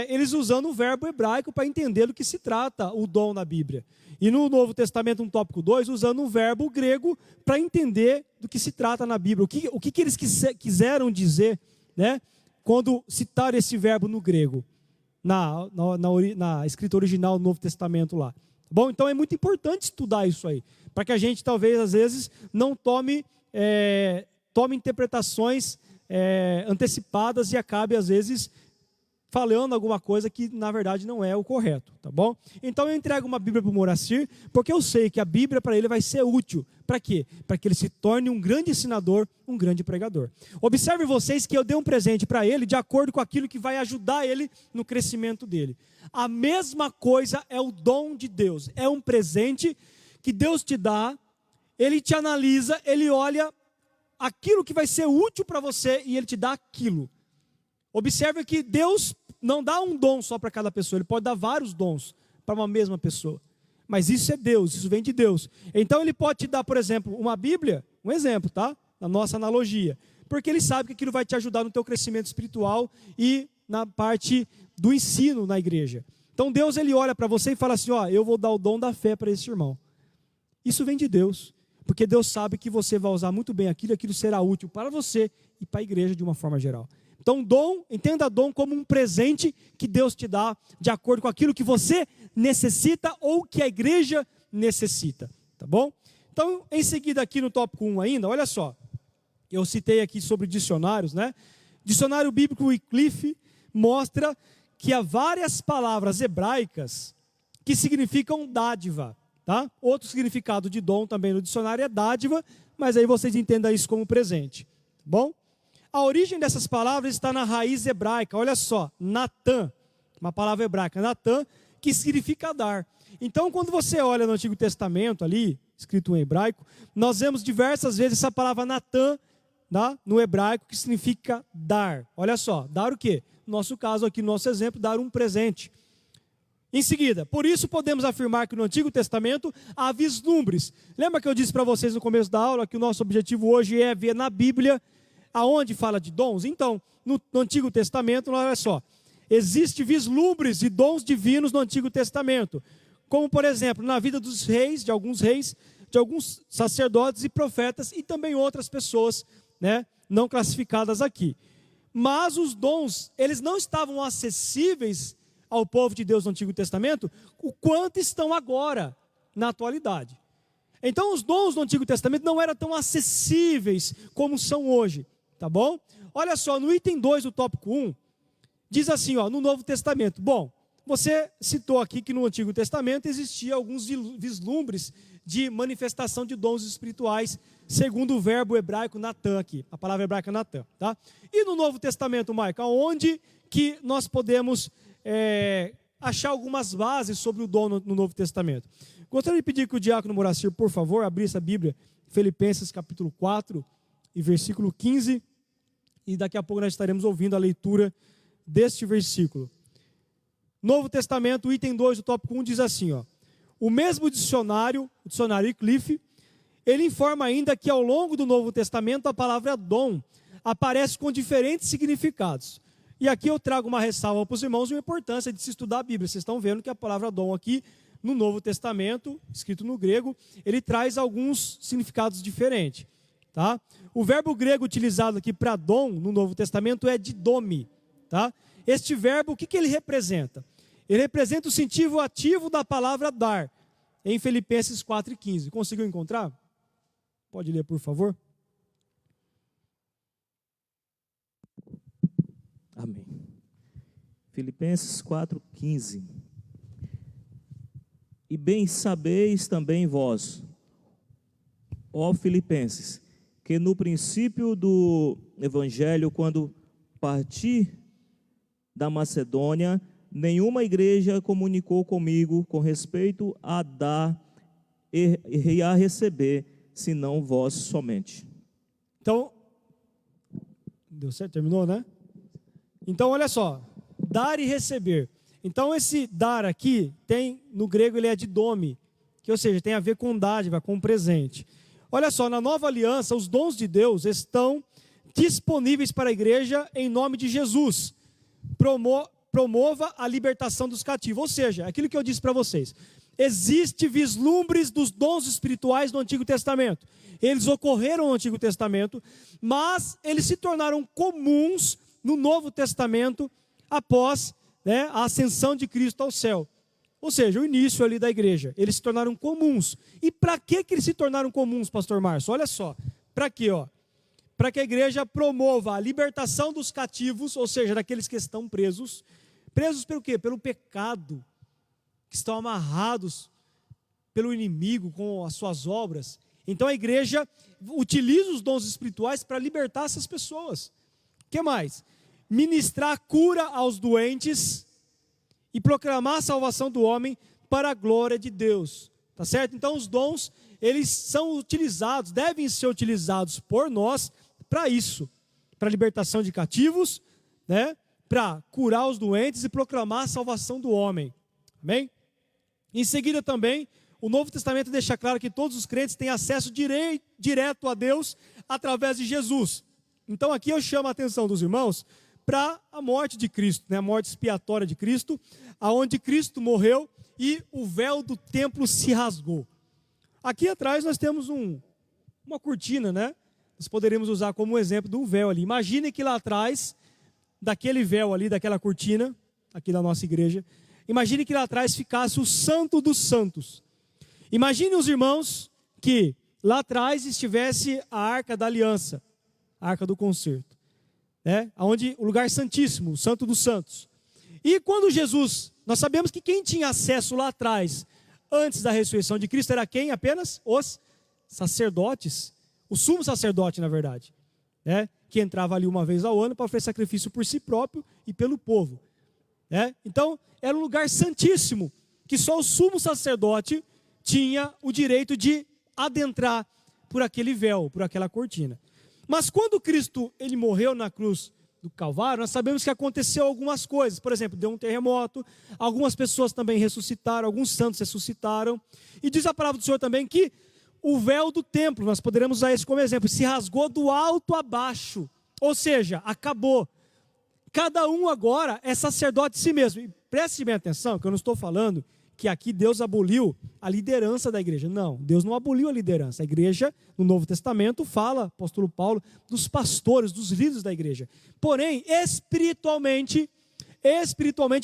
eles usando o verbo hebraico para entender do que se trata o dom na Bíblia. E no Novo Testamento, no tópico 2, usando o verbo grego para entender do que se trata na Bíblia. O que eles quiseram dizer, né, quando citaram esse verbo no grego, na escrita original do Novo Testamento lá. Bom, então é muito importante estudar isso aí, para que a gente talvez às vezes não tome interpretações antecipadas e acabe às vezes falando alguma coisa que na verdade não é o correto, tá bom? Então eu entrego uma Bíblia para o Moraci, porque eu sei que a Bíblia para ele vai ser útil. Para quê? Para que ele se torne um grande ensinador, um grande pregador. Observe vocês que eu dei um presente para ele de acordo com aquilo que vai ajudar ele no crescimento dele. A mesma coisa é o dom de Deus. É um presente que Deus te dá, ele te analisa, ele olha aquilo que vai ser útil para você e ele te dá aquilo. Observe que Deus não dá um dom só para cada pessoa, ele pode dar vários dons para uma mesma pessoa. Mas isso é Deus, isso vem de Deus. Então ele pode te dar, por exemplo, uma Bíblia, um exemplo, tá? Na nossa analogia. Porque ele sabe que aquilo vai te ajudar no teu crescimento espiritual e na parte do ensino na igreja. Então Deus, ele olha para você e fala assim, ó, eu vou dar o dom da fé para esse irmão. Isso vem de Deus. Porque Deus sabe que você vai usar muito bem aquilo, aquilo será útil para você e para a igreja de uma forma geral. Então, dom, entenda dom como um presente que Deus te dá de acordo com aquilo que você necessita ou que a igreja necessita, tá bom? Então, em seguida aqui no tópico 1 ainda, olha só, eu citei aqui sobre dicionários, né? Dicionário Bíblico Wycliffe mostra que há várias palavras hebraicas que significam dádiva, tá? Outro significado de dom também no dicionário é dádiva, mas aí vocês entendam isso como presente, tá bom? A origem dessas palavras está na raiz hebraica, olha só, Natan, uma palavra hebraica, Natan, que significa dar. Então, quando você olha no Antigo Testamento ali, escrito em hebraico, nós vemos diversas vezes essa palavra Natan, tá? No hebraico, que significa dar. Olha só, dar o quê? No nosso caso aqui, no nosso exemplo, dar um presente. Em seguida, por isso podemos afirmar que no Antigo Testamento há vislumbres. Lembra que eu disse para vocês no começo da aula que o nosso objetivo hoje é ver na Bíblia aonde fala de dons? Então, no Antigo Testamento, olha só, existe vislumbres de dons divinos no Antigo Testamento, como por exemplo, na vida dos reis, de alguns sacerdotes e profetas e também outras pessoas, né, não classificadas aqui. Mas os dons, eles não estavam acessíveis ao povo de Deus no Antigo Testamento, o quanto estão agora, na atualidade. Então os dons do Antigo Testamento não eram tão acessíveis como são hoje. Tá bom? Olha só, no item 2 do tópico 1, diz assim, ó, no Novo Testamento. Bom, você citou aqui que no Antigo Testamento existia alguns vislumbres de manifestação de dons espirituais, segundo o verbo hebraico Natan aqui, a palavra hebraica Natan, tá? E no Novo Testamento, Maica, onde que nós podemos achar algumas bases sobre o dom no Novo Testamento? Gostaria de pedir que o diácono Moraci, por favor, abrisse a Bíblia, Filipenses capítulo 4 e versículo 15, e daqui a pouco nós estaremos ouvindo a leitura deste versículo. Novo Testamento, item 2 do tópico 1, diz assim, ó, o mesmo dicionário, o dicionário Wycliffe, ele informa ainda que ao longo do Novo Testamento a palavra dom aparece com diferentes significados. E aqui eu trago uma ressalva para os irmãos e a importância de se estudar a Bíblia. Vocês estão vendo que a palavra dom aqui, no Novo Testamento, escrito no grego, ele traz alguns significados diferentes. Tá? O verbo grego utilizado aqui para dom no Novo Testamento é didome. Tá? Este verbo, o que ele representa? Ele representa o sentido ativo da palavra dar, em Filipenses 4:15. Conseguiu encontrar? Pode ler, por favor. Amém. Filipenses 4:15. E bem sabeis também vós, ó Filipenses, que no princípio do Evangelho, quando parti da Macedônia, nenhuma igreja comunicou comigo com respeito a dar e a receber, senão vós somente. Então, deu certo? Terminou, né? Então, olha só, dar e receber. Então, esse dar aqui, tem, no grego ele é didome, que ou seja, tem a ver com dádiva, com presente. Olha só, na nova aliança, os dons de Deus estão disponíveis para a igreja em nome de Jesus. Promova a libertação dos cativos. Ou seja, aquilo que eu disse para vocês. Existe vislumbres dos dons espirituais no Antigo Testamento. Eles ocorreram no Antigo Testamento, mas eles se tornaram comuns no Novo Testamento após, né, a ascensão de Cristo ao céu. Ou seja, o início ali da igreja. Eles se tornaram comuns. E para que eles se tornaram comuns, pastor Márcio? Olha só. Para quê? para que a igreja promova a libertação dos cativos, ou seja, daqueles que estão presos. Presos pelo quê? Pelo pecado, que estão amarrados pelo inimigo com as suas obras. Então a igreja utiliza os dons espirituais para libertar essas pessoas. O que mais? Ministrar cura aos doentes e proclamar a salvação do homem para a glória de Deus. Tá certo? Então os dons, eles são utilizados, devem ser utilizados por nós para isso, para a libertação de cativos, né? Para curar os doentes e proclamar a salvação do homem. Amém? Em seguida também, o Novo Testamento deixa claro que todos os crentes têm acesso direto a Deus através de Jesus. Então aqui eu chamo a atenção dos irmãos para a morte de Cristo, né? A morte expiatória de Cristo, aonde Cristo morreu e o véu do templo se rasgou. Aqui atrás nós temos uma cortina, né? Nós poderíamos usar como exemplo de um véu ali. Imagine que lá atrás, daquele véu ali, daquela cortina, aqui da nossa igreja, imagine que lá atrás ficasse o Santo dos Santos. Imagine os irmãos que lá atrás estivesse a Arca da Aliança, a Arca do Concerto, né? Onde o lugar santíssimo, o Santo dos Santos. E quando Jesus, nós sabemos que quem tinha acesso lá atrás, antes da ressurreição de Cristo, era quem? Apenas os sacerdotes, o sumo sacerdote, na verdade, né? Que entrava ali uma vez ao ano para oferecer sacrifício por si próprio e pelo povo, né? Então, era um lugar santíssimo, que só o sumo sacerdote tinha o direito de adentrar por aquele véu, por aquela cortina. Mas quando Cristo ele morreu na cruz do Calvário, nós sabemos que aconteceu algumas coisas. Por exemplo, deu um terremoto, algumas pessoas também ressuscitaram, alguns santos ressuscitaram. E diz a palavra do Senhor também que o véu do templo, nós poderemos usar isso como exemplo, se rasgou do alto a baixo. Ou seja, acabou. Cada um agora é sacerdote de si mesmo. E preste bem atenção, que eu não estou falando que aqui Deus aboliu a liderança da igreja. Não, Deus não aboliu a liderança. A igreja, no Novo Testamento, fala, apóstolo Paulo, dos pastores, dos líderes da igreja. Porém, espiritualmente,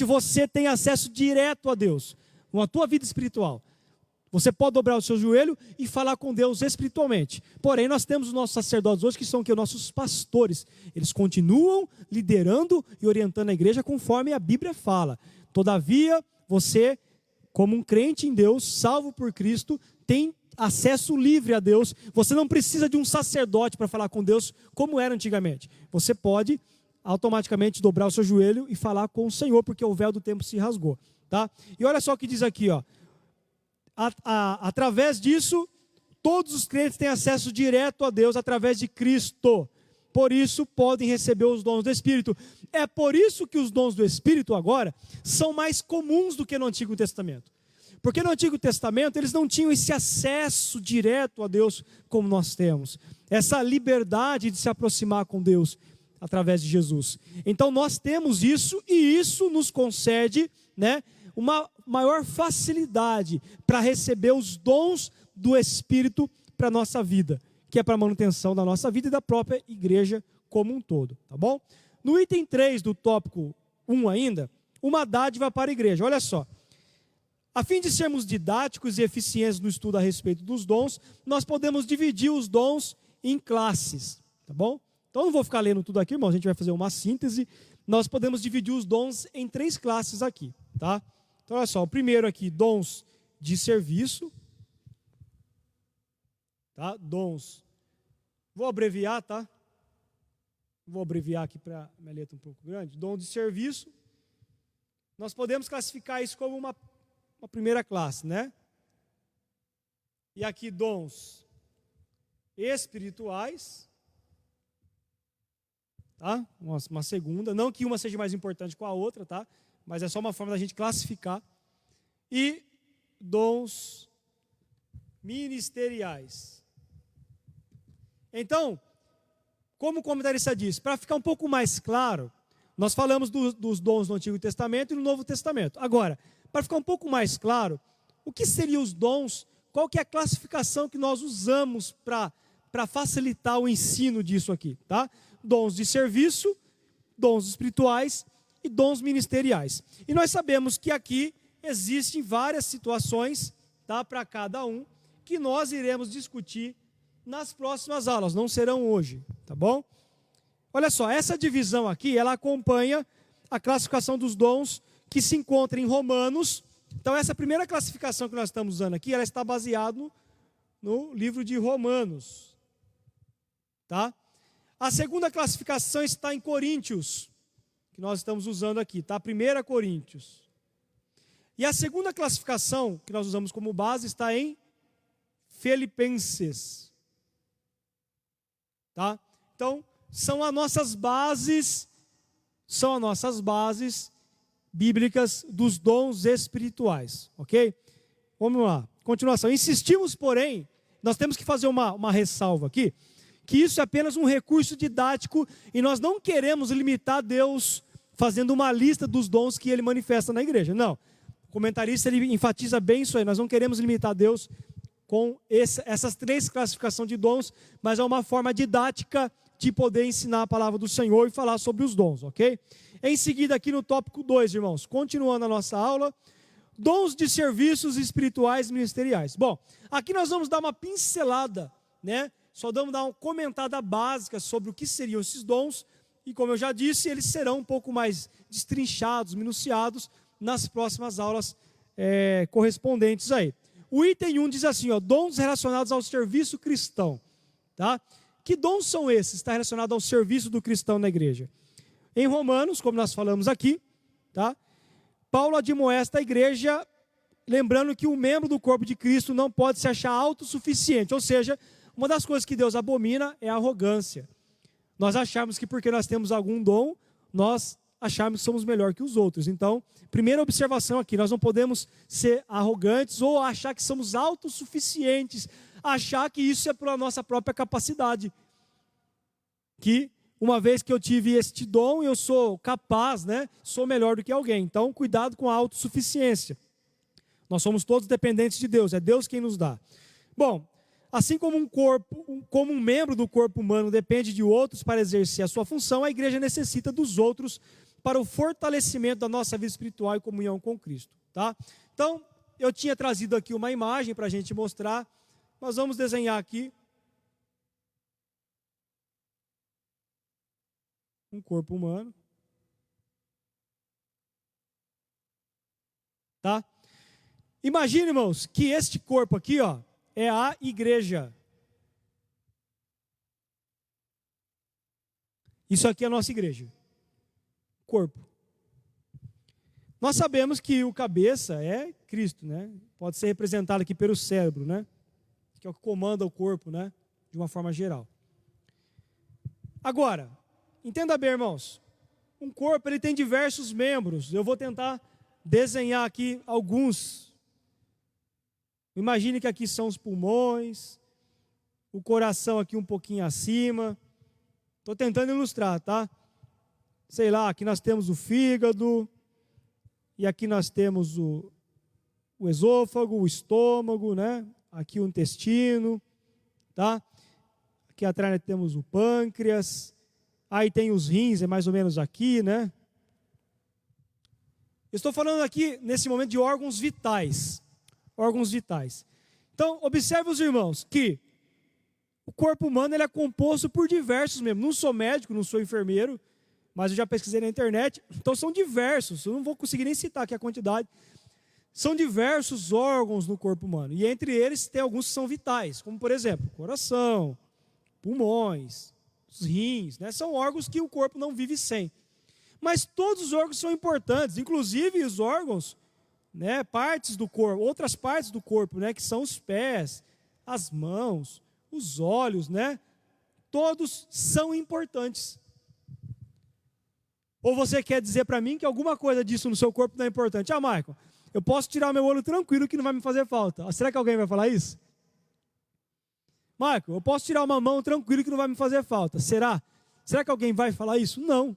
você tem acesso direto a Deus, na tua vida espiritual. Você pode dobrar o seu joelho e falar com Deus espiritualmente. Porém, nós temos os nossos sacerdotes hoje, que são os nossos pastores. Eles continuam liderando e orientando a igreja conforme a Bíblia fala. Todavia, você, como um crente em Deus, salvo por Cristo, tem acesso livre a Deus. Você não precisa de um sacerdote para falar com Deus, como era antigamente. Você pode automaticamente dobrar o seu joelho e falar com o Senhor, porque o véu do templo se rasgou. Tá? E olha só o que diz aqui, ó. Através disso, todos os crentes têm acesso direto a Deus através de Cristo. Por isso, podem receber os dons do Espírito. É por isso que os dons do Espírito agora são mais comuns do que no Antigo Testamento. Porque no Antigo Testamento eles não tinham esse acesso direto a Deus como nós temos. Essa liberdade de se aproximar com Deus através de Jesus. Então nós temos isso e isso nos concede, né, uma maior facilidade para receber os dons do Espírito para a nossa vida, que é para a manutenção da nossa vida e da própria igreja como um todo, tá bom? No item 3 do tópico 1 ainda, uma dádiva para a igreja. Olha só, a fim de sermos didáticos e eficientes no estudo a respeito dos dons, nós podemos dividir os dons em classes, tá bom? Então eu não vou ficar lendo tudo aqui, irmão, a gente vai fazer uma síntese. Nós podemos dividir os dons em 3 classes aqui, tá? Então olha só, o primeiro aqui, dons de serviço, tá? Dons, vou abreviar, tá? Vou abreviar aqui para minha letra um pouco grande. Dom de serviço, nós podemos classificar isso como uma primeira classe, né? E aqui dons espirituais, tá? Uma segunda, não que uma seja mais importante que a outra, tá? Mas é só uma forma da gente classificar. E dons ministeriais. Então, como o comentarista diz, para ficar um pouco mais claro, nós falamos dos dons no Antigo Testamento e no Novo Testamento. Agora, para ficar um pouco mais claro, o que seriam os dons? Qual que é a classificação que nós usamos para facilitar o ensino disso aqui, tá? Dons de serviço, dons espirituais e dons ministeriais. E nós sabemos que aqui existem várias situações, tá, para cada um, que nós iremos discutir nas próximas aulas, não serão hoje, tá bom? Olha só, essa divisão aqui, ela acompanha a classificação dos dons que se encontra em Romanos. Então, essa primeira classificação que nós estamos usando aqui, ela está baseada no livro de Romanos, tá? A segunda classificação está em Coríntios, que nós estamos usando aqui, tá? 1 Coríntios. E a segunda classificação que nós usamos como base está em Filipenses, tá? Então, são as nossas bases bíblicas dos dons espirituais, ok? Vamos lá, continuação. Insistimos, porém, nós temos que fazer uma ressalva aqui, que isso é apenas um recurso didático e nós não queremos limitar Deus fazendo uma lista dos dons que Ele manifesta na igreja. Não, o comentarista ele enfatiza bem isso aí, nós não queremos limitar Deus com essas 3 classificações de dons, mas é uma forma didática de poder ensinar a palavra do Senhor e falar sobre os dons, ok? Em seguida, aqui no tópico 2, irmãos, continuando a nossa aula, dons de serviços espirituais e ministeriais. Bom, aqui nós vamos dar uma pincelada, né? Só vamos dar uma comentada básica sobre o que seriam esses dons, e como eu já disse, eles serão um pouco mais destrinchados, minuciados, nas próximas aulas correspondentes aí. O item 1 diz assim, ó, dons relacionados ao serviço cristão, tá? Que dons são esses? Está relacionado ao serviço do cristão na igreja. Em Romanos, como nós falamos aqui, tá? Paulo admoesta a igreja, lembrando que o membro do corpo de Cristo não pode se achar autossuficiente, ou seja, uma das coisas que Deus abomina é a arrogância. Nós acharmos que porque nós temos algum dom, nós acharmos que somos melhor que os outros. Então, primeira observação aqui, nós não podemos ser arrogantes ou achar que somos autossuficientes, achar que isso é pela nossa própria capacidade. Que uma vez que eu tive este dom, eu sou capaz, né? Sou melhor do que alguém. Então, cuidado com a autossuficiência. Nós somos todos dependentes de Deus, é Deus quem nos dá. Bom, assim como um membro do corpo humano depende de outros para exercer a sua função, a igreja necessita dos outros para o fortalecimento da nossa vida espiritual e comunhão com Cristo, tá? Então, eu tinha trazido aqui uma imagem para a gente mostrar. Nós vamos desenhar aqui um corpo humano, tá? Imagine, irmãos, que este corpo aqui, ó, é a igreja. Isso aqui é a nossa igreja. Corpo. Nós sabemos que o cabeça é Cristo, né? Pode ser representado aqui pelo cérebro, né? Que é o que comanda o corpo, né? De uma forma geral. Agora, entenda bem, irmãos. Um corpo, ele tem diversos membros. Eu vou tentar desenhar aqui alguns. Imagine que aqui são os pulmões, o coração aqui um pouquinho acima. Estou tentando ilustrar, tá? Sei lá, aqui nós temos o fígado, e aqui nós temos o esôfago, o estômago, né? Aqui o intestino, tá? Aqui atrás nós temos o pâncreas, aí tem os rins, é mais ou menos aqui, né? Eu estou falando aqui, nesse momento, de órgãos vitais. Órgãos vitais. Então, observe os irmãos, que o corpo humano ele é composto por diversos membros. Não sou médico, não sou enfermeiro, mas eu já pesquisei na internet. Então, são diversos. Eu não vou conseguir nem citar aqui a quantidade. São diversos órgãos no corpo humano. E entre eles, tem alguns que são vitais. Como, por exemplo, coração, pulmões, os rins, né? São órgãos que o corpo não vive sem. Mas todos os órgãos são importantes. Inclusive, os órgãos, né, partes do corpo, outras partes do corpo, né, que são os pés, as mãos, os olhos, né, todos são importantes. Ou você quer dizer para mim que alguma coisa disso no seu corpo não é importante? Ah, Michael, eu posso tirar meu olho tranquilo que não vai me fazer falta. Será que alguém vai falar isso? Michael, eu posso tirar uma mão tranquilo que não vai me fazer falta. Será? Será que alguém vai falar isso? Não.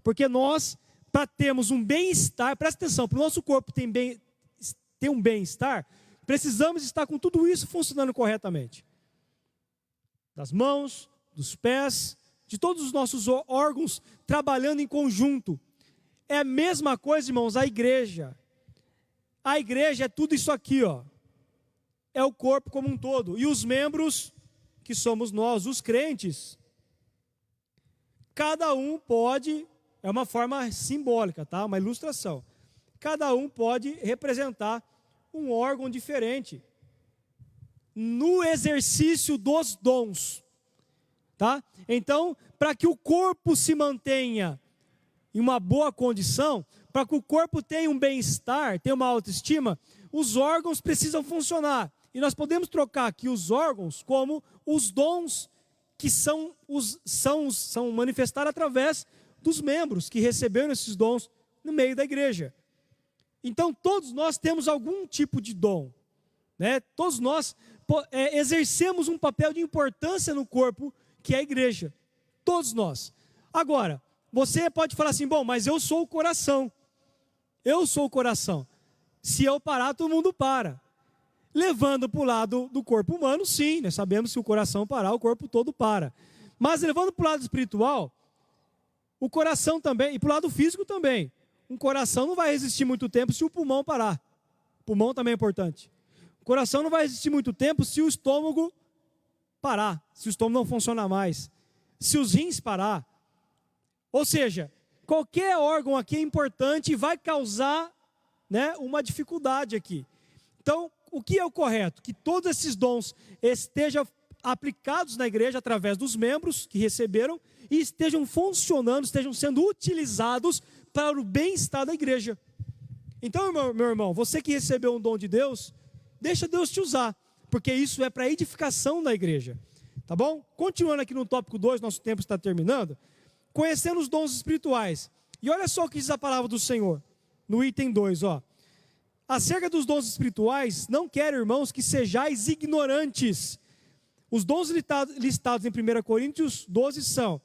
Porque nós, para termos um bem-estar, presta atenção, para o nosso corpo ter um bem-estar, precisamos estar com tudo isso funcionando corretamente. Das mãos, dos pés, de todos os nossos órgãos trabalhando em conjunto. É a mesma coisa, irmãos, a igreja. A igreja é tudo isso aqui, ó. É o corpo como um todo. E os membros que somos nós, os crentes, cada um pode, é uma forma simbólica, tá? Uma ilustração. Cada um pode representar um órgão diferente no exercício dos dons, tá? Então, para que o corpo se mantenha em uma boa condição, para que o corpo tenha um bem-estar, tenha uma autoestima, os órgãos precisam funcionar. E nós podemos trocar aqui os órgãos como os dons que são manifestados através dos membros que receberam esses dons no meio da igreja. Então, todos nós temos algum tipo de dom, né? Todos nós exercemos um papel de importância no corpo, que é a igreja. Todos nós. Agora, você pode falar assim, bom, mas eu sou o coração. Eu sou o coração. Se eu parar, todo mundo para. Levando para o lado do corpo humano, sim, nós sabemos que se o coração parar, o corpo todo para. Mas levando para o lado espiritual, o coração também, e para o lado físico também. Um coração não vai resistir muito tempo se o pulmão parar. O pulmão também é importante. O coração não vai resistir muito tempo se o estômago parar, se o estômago não funcionar mais, se os rins parar. Ou seja, qualquer órgão aqui é importante e vai causar, né, uma dificuldade aqui. Então, o que é o correto? Que todos esses dons estejam aplicados na igreja através dos membros que receberam e estejam funcionando, estejam sendo utilizados para o bem-estar da igreja. Então, meu irmão, você que recebeu um dom de Deus, deixa Deus te usar, porque isso é para a edificação da igreja. Tá bom? Continuando aqui no tópico 2, nosso tempo está terminando. Conhecendo os dons espirituais. E olha só o que diz a palavra do Senhor, no item 2, ó. Acerca dos dons espirituais, não quero, irmãos, que sejais ignorantes. Os dons listados em 1 Coríntios 12 são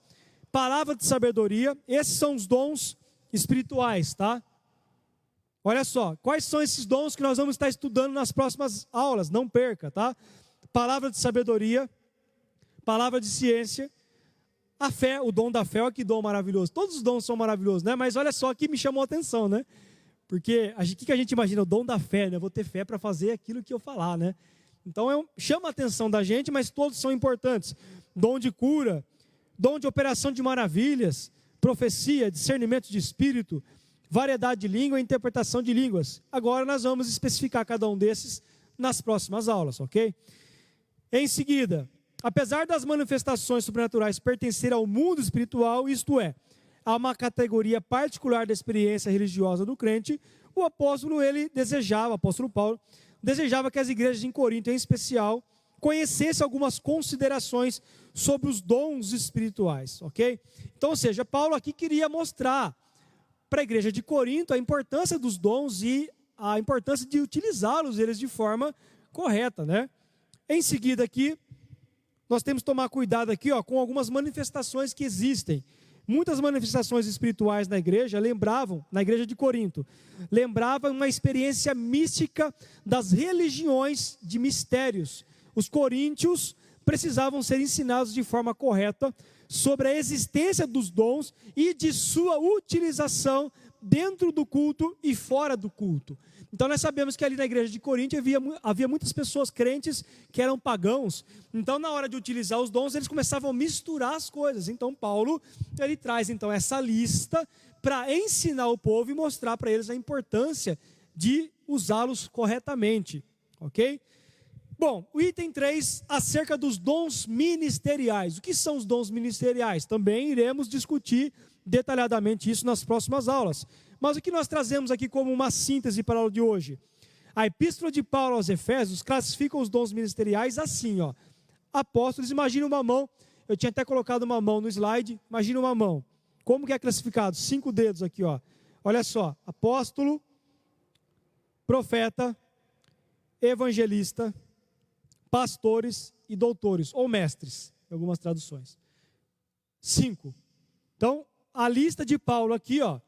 palavra de sabedoria, esses são os dons espirituais, tá? Olha só, quais são esses dons que nós vamos estar estudando nas próximas aulas, não perca, tá? Palavra de sabedoria, palavra de ciência, a fé, o dom da fé, olha que dom maravilhoso. Todos os dons são maravilhosos, né? Mas olha só, aqui me chamou a atenção, né? Porque o que a gente imagina? O dom da fé, né? Eu vou ter fé para fazer aquilo que eu falar, né? Então chama a atenção da gente, mas todos são importantes. Dom de cura, dom de operação de maravilhas, profecia, discernimento de espírito, variedade de língua e interpretação de línguas. Agora nós vamos especificar cada um desses nas próximas aulas, ok? Em seguida, apesar das manifestações sobrenaturais pertencerem ao mundo espiritual, isto é, a uma categoria particular da experiência religiosa do crente, o apóstolo Paulo, desejava que as igrejas em Corinto, em especial, conhecessem algumas considerações sobre os dons espirituais, ok? Então, ou seja, Paulo aqui queria mostrar para a igreja de Corinto a importância dos dons e a importância de utilizá-los eles de forma correta, né? Em seguida aqui, nós temos que tomar cuidado aqui, ó, com algumas manifestações que existem. Muitas manifestações espirituais na igreja na igreja de Corinto, lembravam uma experiência mística das religiões de mistérios. Os coríntios precisavam ser ensinados de forma correta sobre a existência dos dons e de sua utilização dentro do culto e fora do culto. Então nós sabemos que ali na igreja de Corinto havia muitas pessoas crentes que eram pagãos. Então na hora de utilizar os dons eles começavam a misturar as coisas. Então Paulo ele traz então essa lista para ensinar o povo e mostrar para eles a importância de usá-los corretamente, ok? Bom, o item 3, acerca dos dons ministeriais. O que são os dons ministeriais? Também iremos discutir detalhadamente isso nas próximas aulas. Mas o que nós trazemos aqui como uma síntese para a aula de hoje? A epístola de Paulo aos Efésios classifica os dons ministeriais assim, ó. Apóstolos, imagina uma mão, eu tinha até colocado uma mão no slide, imagina uma mão. Como que é classificado? 5 dedos aqui, ó. Olha só, apóstolo, profeta, evangelista, pastores e doutores, ou mestres, em algumas traduções. 5. Então, a lista de Paulo aqui, ó,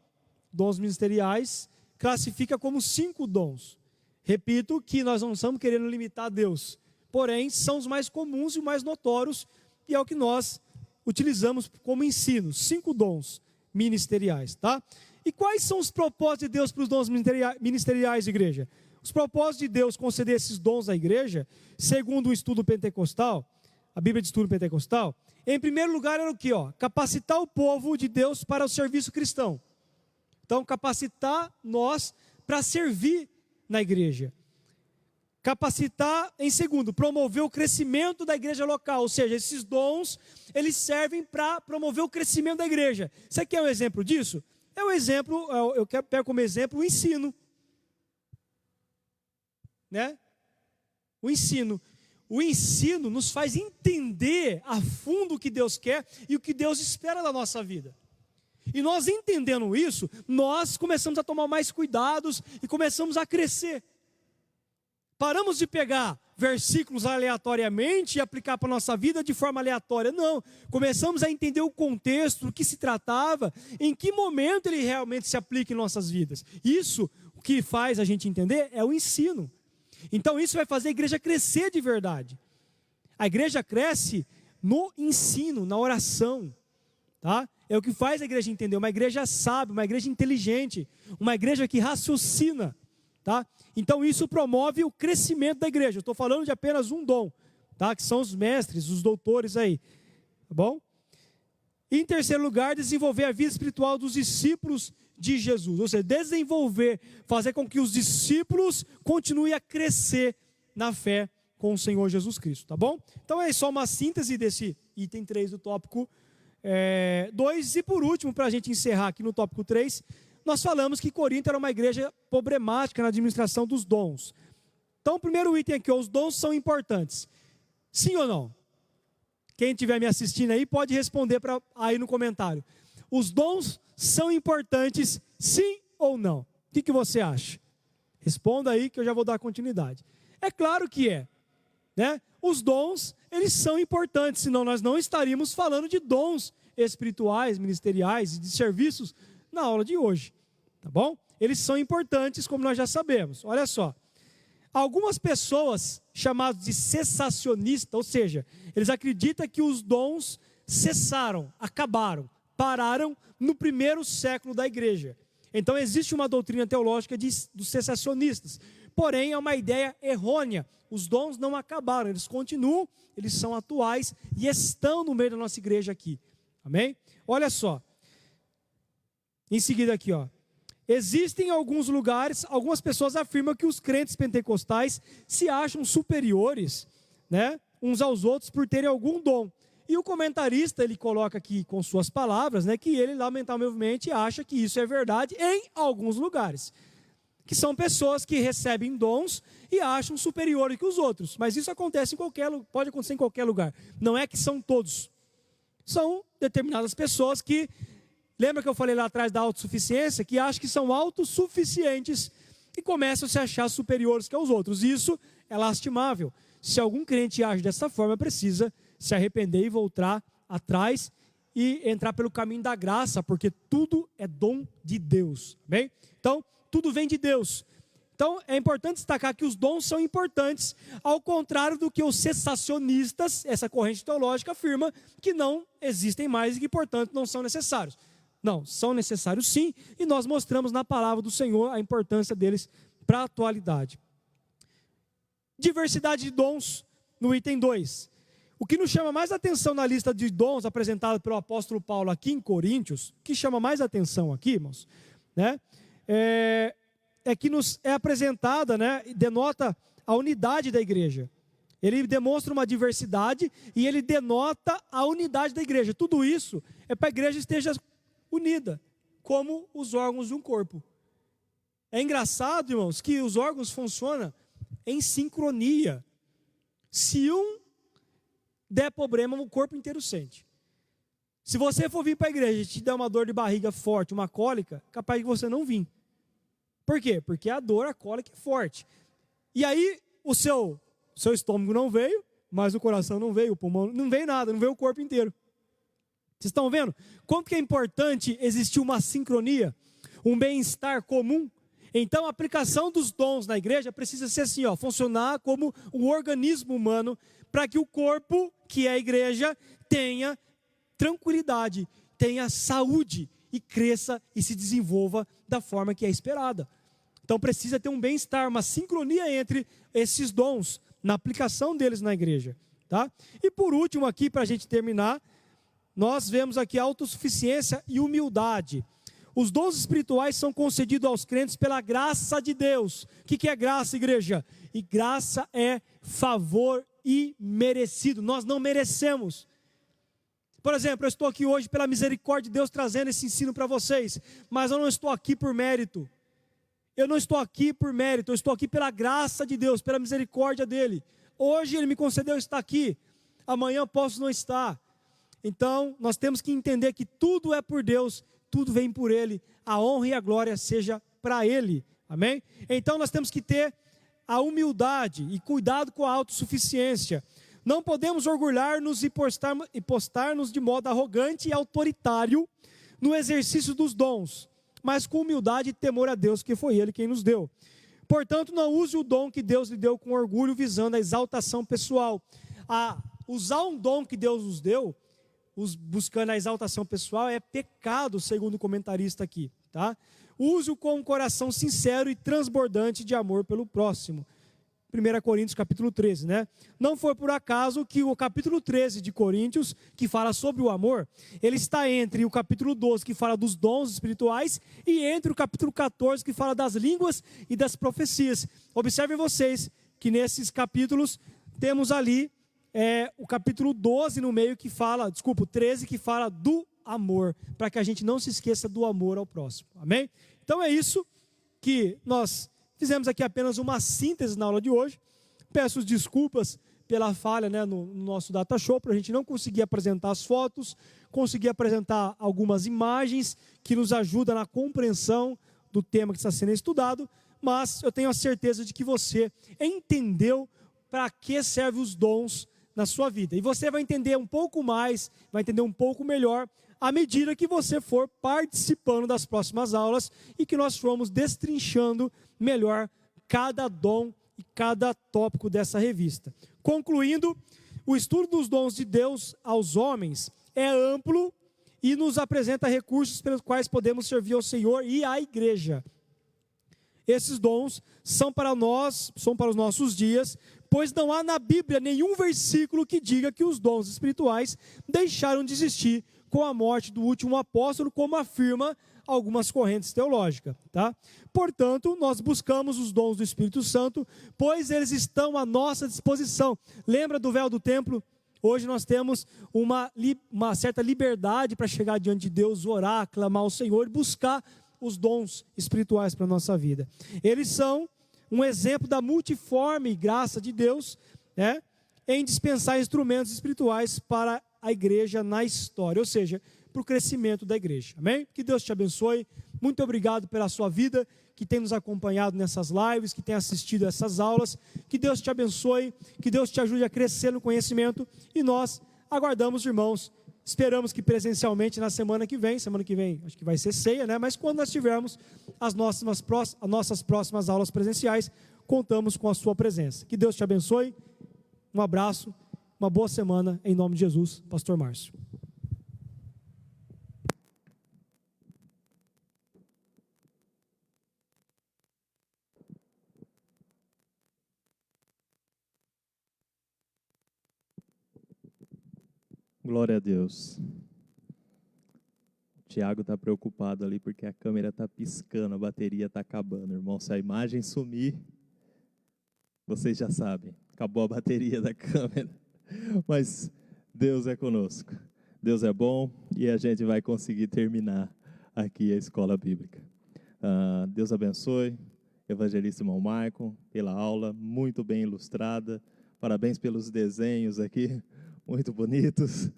dons ministeriais, classifica como 5 dons. Repito que nós não estamos querendo limitar a Deus, porém, são os mais comuns e mais notórios, e é o que nós utilizamos como ensino, 5 dons ministeriais, tá? E quais são os propósitos de Deus para os dons ministeriais, igreja? Os propósitos de Deus conceder esses dons à igreja, segundo o estudo pentecostal, a Bíblia de Estudo Pentecostal, em primeiro lugar era o quê? Capacitar o povo de Deus para o serviço cristão. Então, capacitar nós para servir na igreja. Capacitar, em segundo, promover o crescimento da igreja local. Ou seja, esses dons, eles servem para promover o crescimento da igreja. Você quer um exemplo disso? É um exemplo, eu pego como exemplo o ensino. Né? O ensino. O ensino nos faz entender a fundo o que Deus quer e o que Deus espera da nossa vida. E nós entendendo isso, nós começamos a tomar mais cuidados e começamos a crescer. Paramos de pegar versículos aleatoriamente e aplicar para a nossa vida de forma aleatória. Não, começamos a entender o contexto, do que se tratava, em que momento ele realmente se aplica em nossas vidas. Isso, o que faz a gente entender é o ensino. Então isso vai fazer a igreja crescer de verdade. A igreja cresce no ensino, na oração, tá? É o que faz a igreja entender, uma igreja sábia, uma igreja inteligente, uma igreja que raciocina, tá? Então isso promove o crescimento da igreja. Eu estou falando de apenas um dom, tá? Que são os mestres, os doutores aí, tá bom? E em terceiro lugar, desenvolver a vida espiritual dos discípulos de Jesus, ou seja, desenvolver, fazer com que os discípulos continuem a crescer na fé com o Senhor Jesus Cristo, tá bom? Então é só uma síntese desse item 3 do tópico 2, e por último, para a gente encerrar aqui no tópico 3, nós falamos que Corinto era uma igreja problemática na administração dos dons. Então o primeiro item aqui, os dons são importantes, sim ou não? Quem estiver me assistindo aí pode responder aí no comentário. Os dons são importantes, sim ou não? O que você acha? Responda aí que eu já vou dar continuidade. É claro que é, né? Os dons, eles são importantes, senão nós não estaríamos falando de dons espirituais, ministeriais e de serviços na aula de hoje, tá bom? Eles são importantes, como nós já sabemos. Olha só, algumas pessoas chamadas de cessacionistas, ou seja, eles acreditam que os dons cessaram, acabaram, pararam no primeiro século da igreja. Então existe uma doutrina teológica dos cessacionistas, porém é uma ideia errônea. Os dons não acabaram, eles continuam, eles são atuais e estão no meio da nossa igreja aqui. Amém? Olha só. Em seguida aqui, existem alguns lugares, algumas pessoas afirmam que os crentes pentecostais se acham superiores, né, uns aos outros por terem algum dom. E o comentarista, ele coloca aqui com suas palavras, né, que ele lamentavelmente acha que isso é verdade em alguns lugares. Que são pessoas que recebem dons e acham superiores que os outros. Mas isso acontece pode acontecer em qualquer lugar. Não é que são todos. São determinadas pessoas que, lembra que eu falei lá atrás da autossuficiência? Que acham que são autossuficientes e começam a se achar superiores que aos outros. Isso é lastimável. Se algum crente age dessa forma, precisa se arrepender e voltar atrás e entrar pelo caminho da graça, porque tudo é dom de Deus, bem? Então, tudo vem de Deus. Então, é importante destacar que os dons são importantes, ao contrário do que os cessacionistas, essa corrente teológica, afirma que não existem mais e que, portanto, não são necessários. Não, são necessários sim, e nós mostramos na palavra do Senhor a importância deles para a atualidade. Diversidade de dons, no item 2. O que nos chama mais atenção na lista de dons apresentada pelo apóstolo Paulo aqui em Coríntios, o que chama mais atenção aqui, irmãos, né, é que nos é apresentada, né, denota a unidade da igreja. Ele demonstra uma diversidade e ele denota a unidade da igreja. Tudo isso é para a igreja esteja unida, como os órgãos de um corpo. É engraçado, irmãos, que os órgãos funcionam em sincronia. Se um der problema, o corpo inteiro sente. Se você for vir para a igreja e te der uma dor de barriga forte, uma cólica, capaz de você não vir. Por quê? Porque a dor, a cólica é forte. E aí, o seu estômago não veio, mas o coração não veio, o pulmão não veio nada, não veio o corpo inteiro. Vocês estão vendo? Quanto que é importante existir uma sincronia, um bem-estar comum? Então, a aplicação dos dons na igreja precisa ser assim, funcionar como um organismo humano, para que o corpo, que é a igreja, tenha tranquilidade, tenha saúde e cresça e se desenvolva da forma que é esperada. Então precisa ter um bem-estar, uma sincronia entre esses dons, na aplicação deles na igreja, tá? E por último aqui, para a gente terminar, nós vemos aqui autossuficiência e humildade. Os dons espirituais são concedidos aos crentes pela graça de Deus. O que é graça, igreja? E graça é favor imerecido. Nós não merecemos. Por exemplo, eu estou aqui hoje pela misericórdia de Deus trazendo esse ensino para vocês, mas eu não estou aqui por mérito. Eu não estou aqui por mérito, eu estou aqui pela graça de Deus, pela misericórdia dele. Hoje ele me concedeu estar aqui, amanhã eu posso não estar. Então, nós temos que entender que tudo é por Deus, tudo vem por ele, a honra e a glória seja para ele. Amém? Então, nós temos que ter a humildade e cuidado com a autossuficiência. Não podemos orgulhar-nos e postar-nos de modo arrogante e autoritário no exercício dos dons, mas com humildade e temor a Deus, que foi ele quem nos deu. Portanto, não use o dom que Deus lhe deu com orgulho, visando a exaltação pessoal. Usar um dom que Deus nos deu, buscando a exaltação pessoal, é pecado, segundo o comentarista aqui, tá? Use-o com um coração sincero e transbordante de amor pelo próximo. 1 Coríntios capítulo 13, né? Não foi por acaso que o capítulo 13 de Coríntios, que fala sobre o amor, ele está entre o capítulo 12, que fala dos dons espirituais, e entre o capítulo 14, que fala das línguas e das profecias. Observem vocês que nesses capítulos temos ali o capítulo 12 no meio que fala, o 13 que fala do amor, para que a gente não se esqueça do amor ao próximo. Amém? Então é isso que nós fizemos aqui apenas uma síntese na aula de hoje. Peço desculpas pela falha, né, no nosso data show, para a gente não conseguir apresentar as fotos, conseguir apresentar algumas imagens que nos ajudam na compreensão do tema que está sendo estudado, mas eu tenho a certeza de que você entendeu para que servem os dons na sua vida. E você vai entender um pouco mais, vai entender um pouco melhor à medida que você for participando das próximas aulas e que nós formos destrinchando melhor cada dom e cada tópico dessa revista. Concluindo, o estudo dos dons de Deus aos homens é amplo e nos apresenta recursos pelos quais podemos servir ao Senhor e à igreja. Esses dons são para nós, são para os nossos dias, pois não há na Bíblia nenhum versículo que diga que os dons espirituais deixaram de existir com a morte do último apóstolo, como afirma algumas correntes teológicas, tá? Portanto, nós buscamos os dons do Espírito Santo, pois eles estão à nossa disposição. Lembra do véu do templo? Hoje nós temos uma certa liberdade para chegar diante de Deus, orar, clamar ao Senhor e buscar os dons espirituais para a nossa vida. Eles são um exemplo da multiforme graça de Deus, né, em dispensar instrumentos espirituais para a igreja na história, ou seja, para o crescimento da igreja. Amém? Que Deus te abençoe. Muito obrigado pela sua vida, que tem nos acompanhado nessas lives, que tem assistido essas aulas. Que Deus te abençoe, que Deus te ajude a crescer no conhecimento. E nós aguardamos, irmãos, esperamos que presencialmente na semana que vem acho que vai ser ceia, né? Mas quando nós tivermos as nossas próximas aulas presenciais, contamos com a sua presença. Que Deus te abençoe. Um abraço. Uma boa semana, em nome de Jesus, Pastor Márcio. Glória a Deus. O Tiago está preocupado ali porque a câmera está piscando, a bateria está acabando. Irmão, se a imagem sumir, vocês já sabem, acabou a bateria da câmera. Mas Deus é conosco. Deus é bom e a gente vai conseguir terminar aqui a escola bíblica. Deus abençoe, evangelista irmão Maicon, pela aula muito bem ilustrada. Parabéns pelos desenhos aqui, muito bonitos.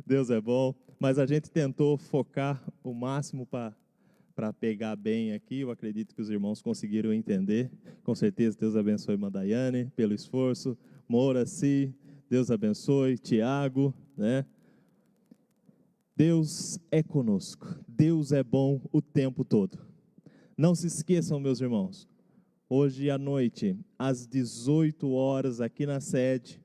Deus é bom, mas a gente tentou focar o máximo para pegar bem aqui. Eu acredito que os irmãos conseguiram entender. Com certeza, Deus abençoe irmã Daiane pelo esforço. Moraci, Deus abençoe. Tiago, né? Deus é conosco. Deus é bom o tempo todo. Não se esqueçam, meus irmãos. Hoje à noite, às 18 horas, aqui na sede,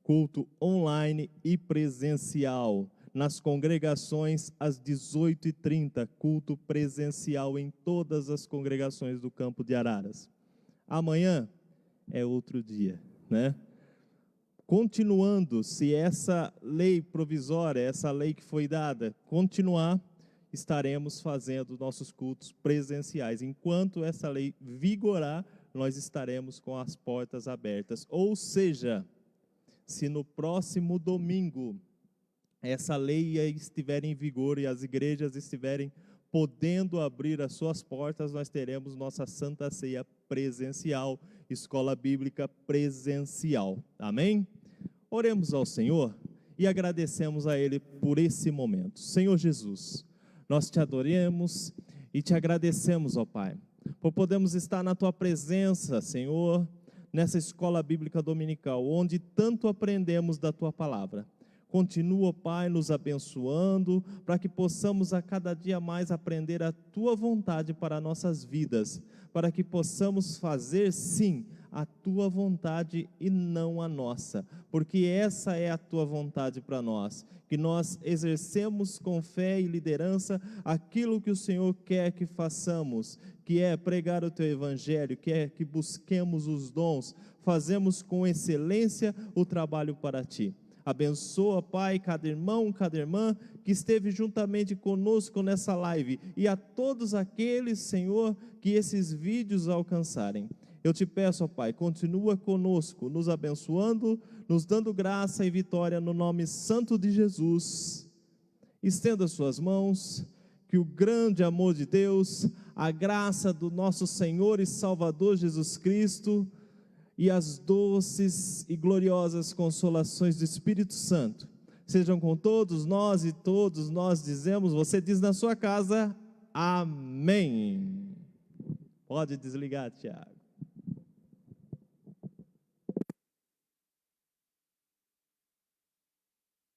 culto online e presencial. Nas congregações, às 18h30, culto presencial em todas as congregações do campo de Araras. Amanhã é outro dia, né? continuando, se essa lei provisória, essa lei que foi dada, continuar, estaremos fazendo nossos cultos presenciais. Enquanto essa lei vigorar, nós estaremos com as portas abertas. Ou seja, se no próximo domingo essa lei estiver em vigor e as igrejas estiverem podendo abrir as suas portas, nós teremos nossa Santa Ceia presencial, escola bíblica presencial. Amém? Oremos ao Senhor e agradecemos a Ele por esse momento. Senhor Jesus, nós te adoramos e te agradecemos, ó Pai, por podermos estar na Tua presença, Senhor, nessa escola bíblica dominical, onde tanto aprendemos da Tua palavra. Continua, Pai, nos abençoando, para que possamos a cada dia mais aprender a Tua vontade para nossas vidas, para que possamos fazer, sim, a Tua vontade e não a nossa, porque essa é a Tua vontade para nós, que nós exercemos com fé e liderança aquilo que o Senhor quer que façamos, que é pregar o Teu Evangelho, que é que busquemos os dons, fazemos com excelência o trabalho para Ti. Abençoa, Pai, cada irmão, cada irmã que esteve juntamente conosco nessa live e a todos aqueles, Senhor, que esses vídeos alcançarem. Eu te peço, ó Pai, continua conosco, nos abençoando, nos dando graça e vitória no nome santo de Jesus. Estenda suas mãos, que o grande amor de Deus, a graça do nosso Senhor e Salvador Jesus Cristo, e as doces e gloriosas consolações do Espírito Santo sejam com todos nós, e todos nós dizemos, você diz na sua casa, amém. Pode desligar, Tiago.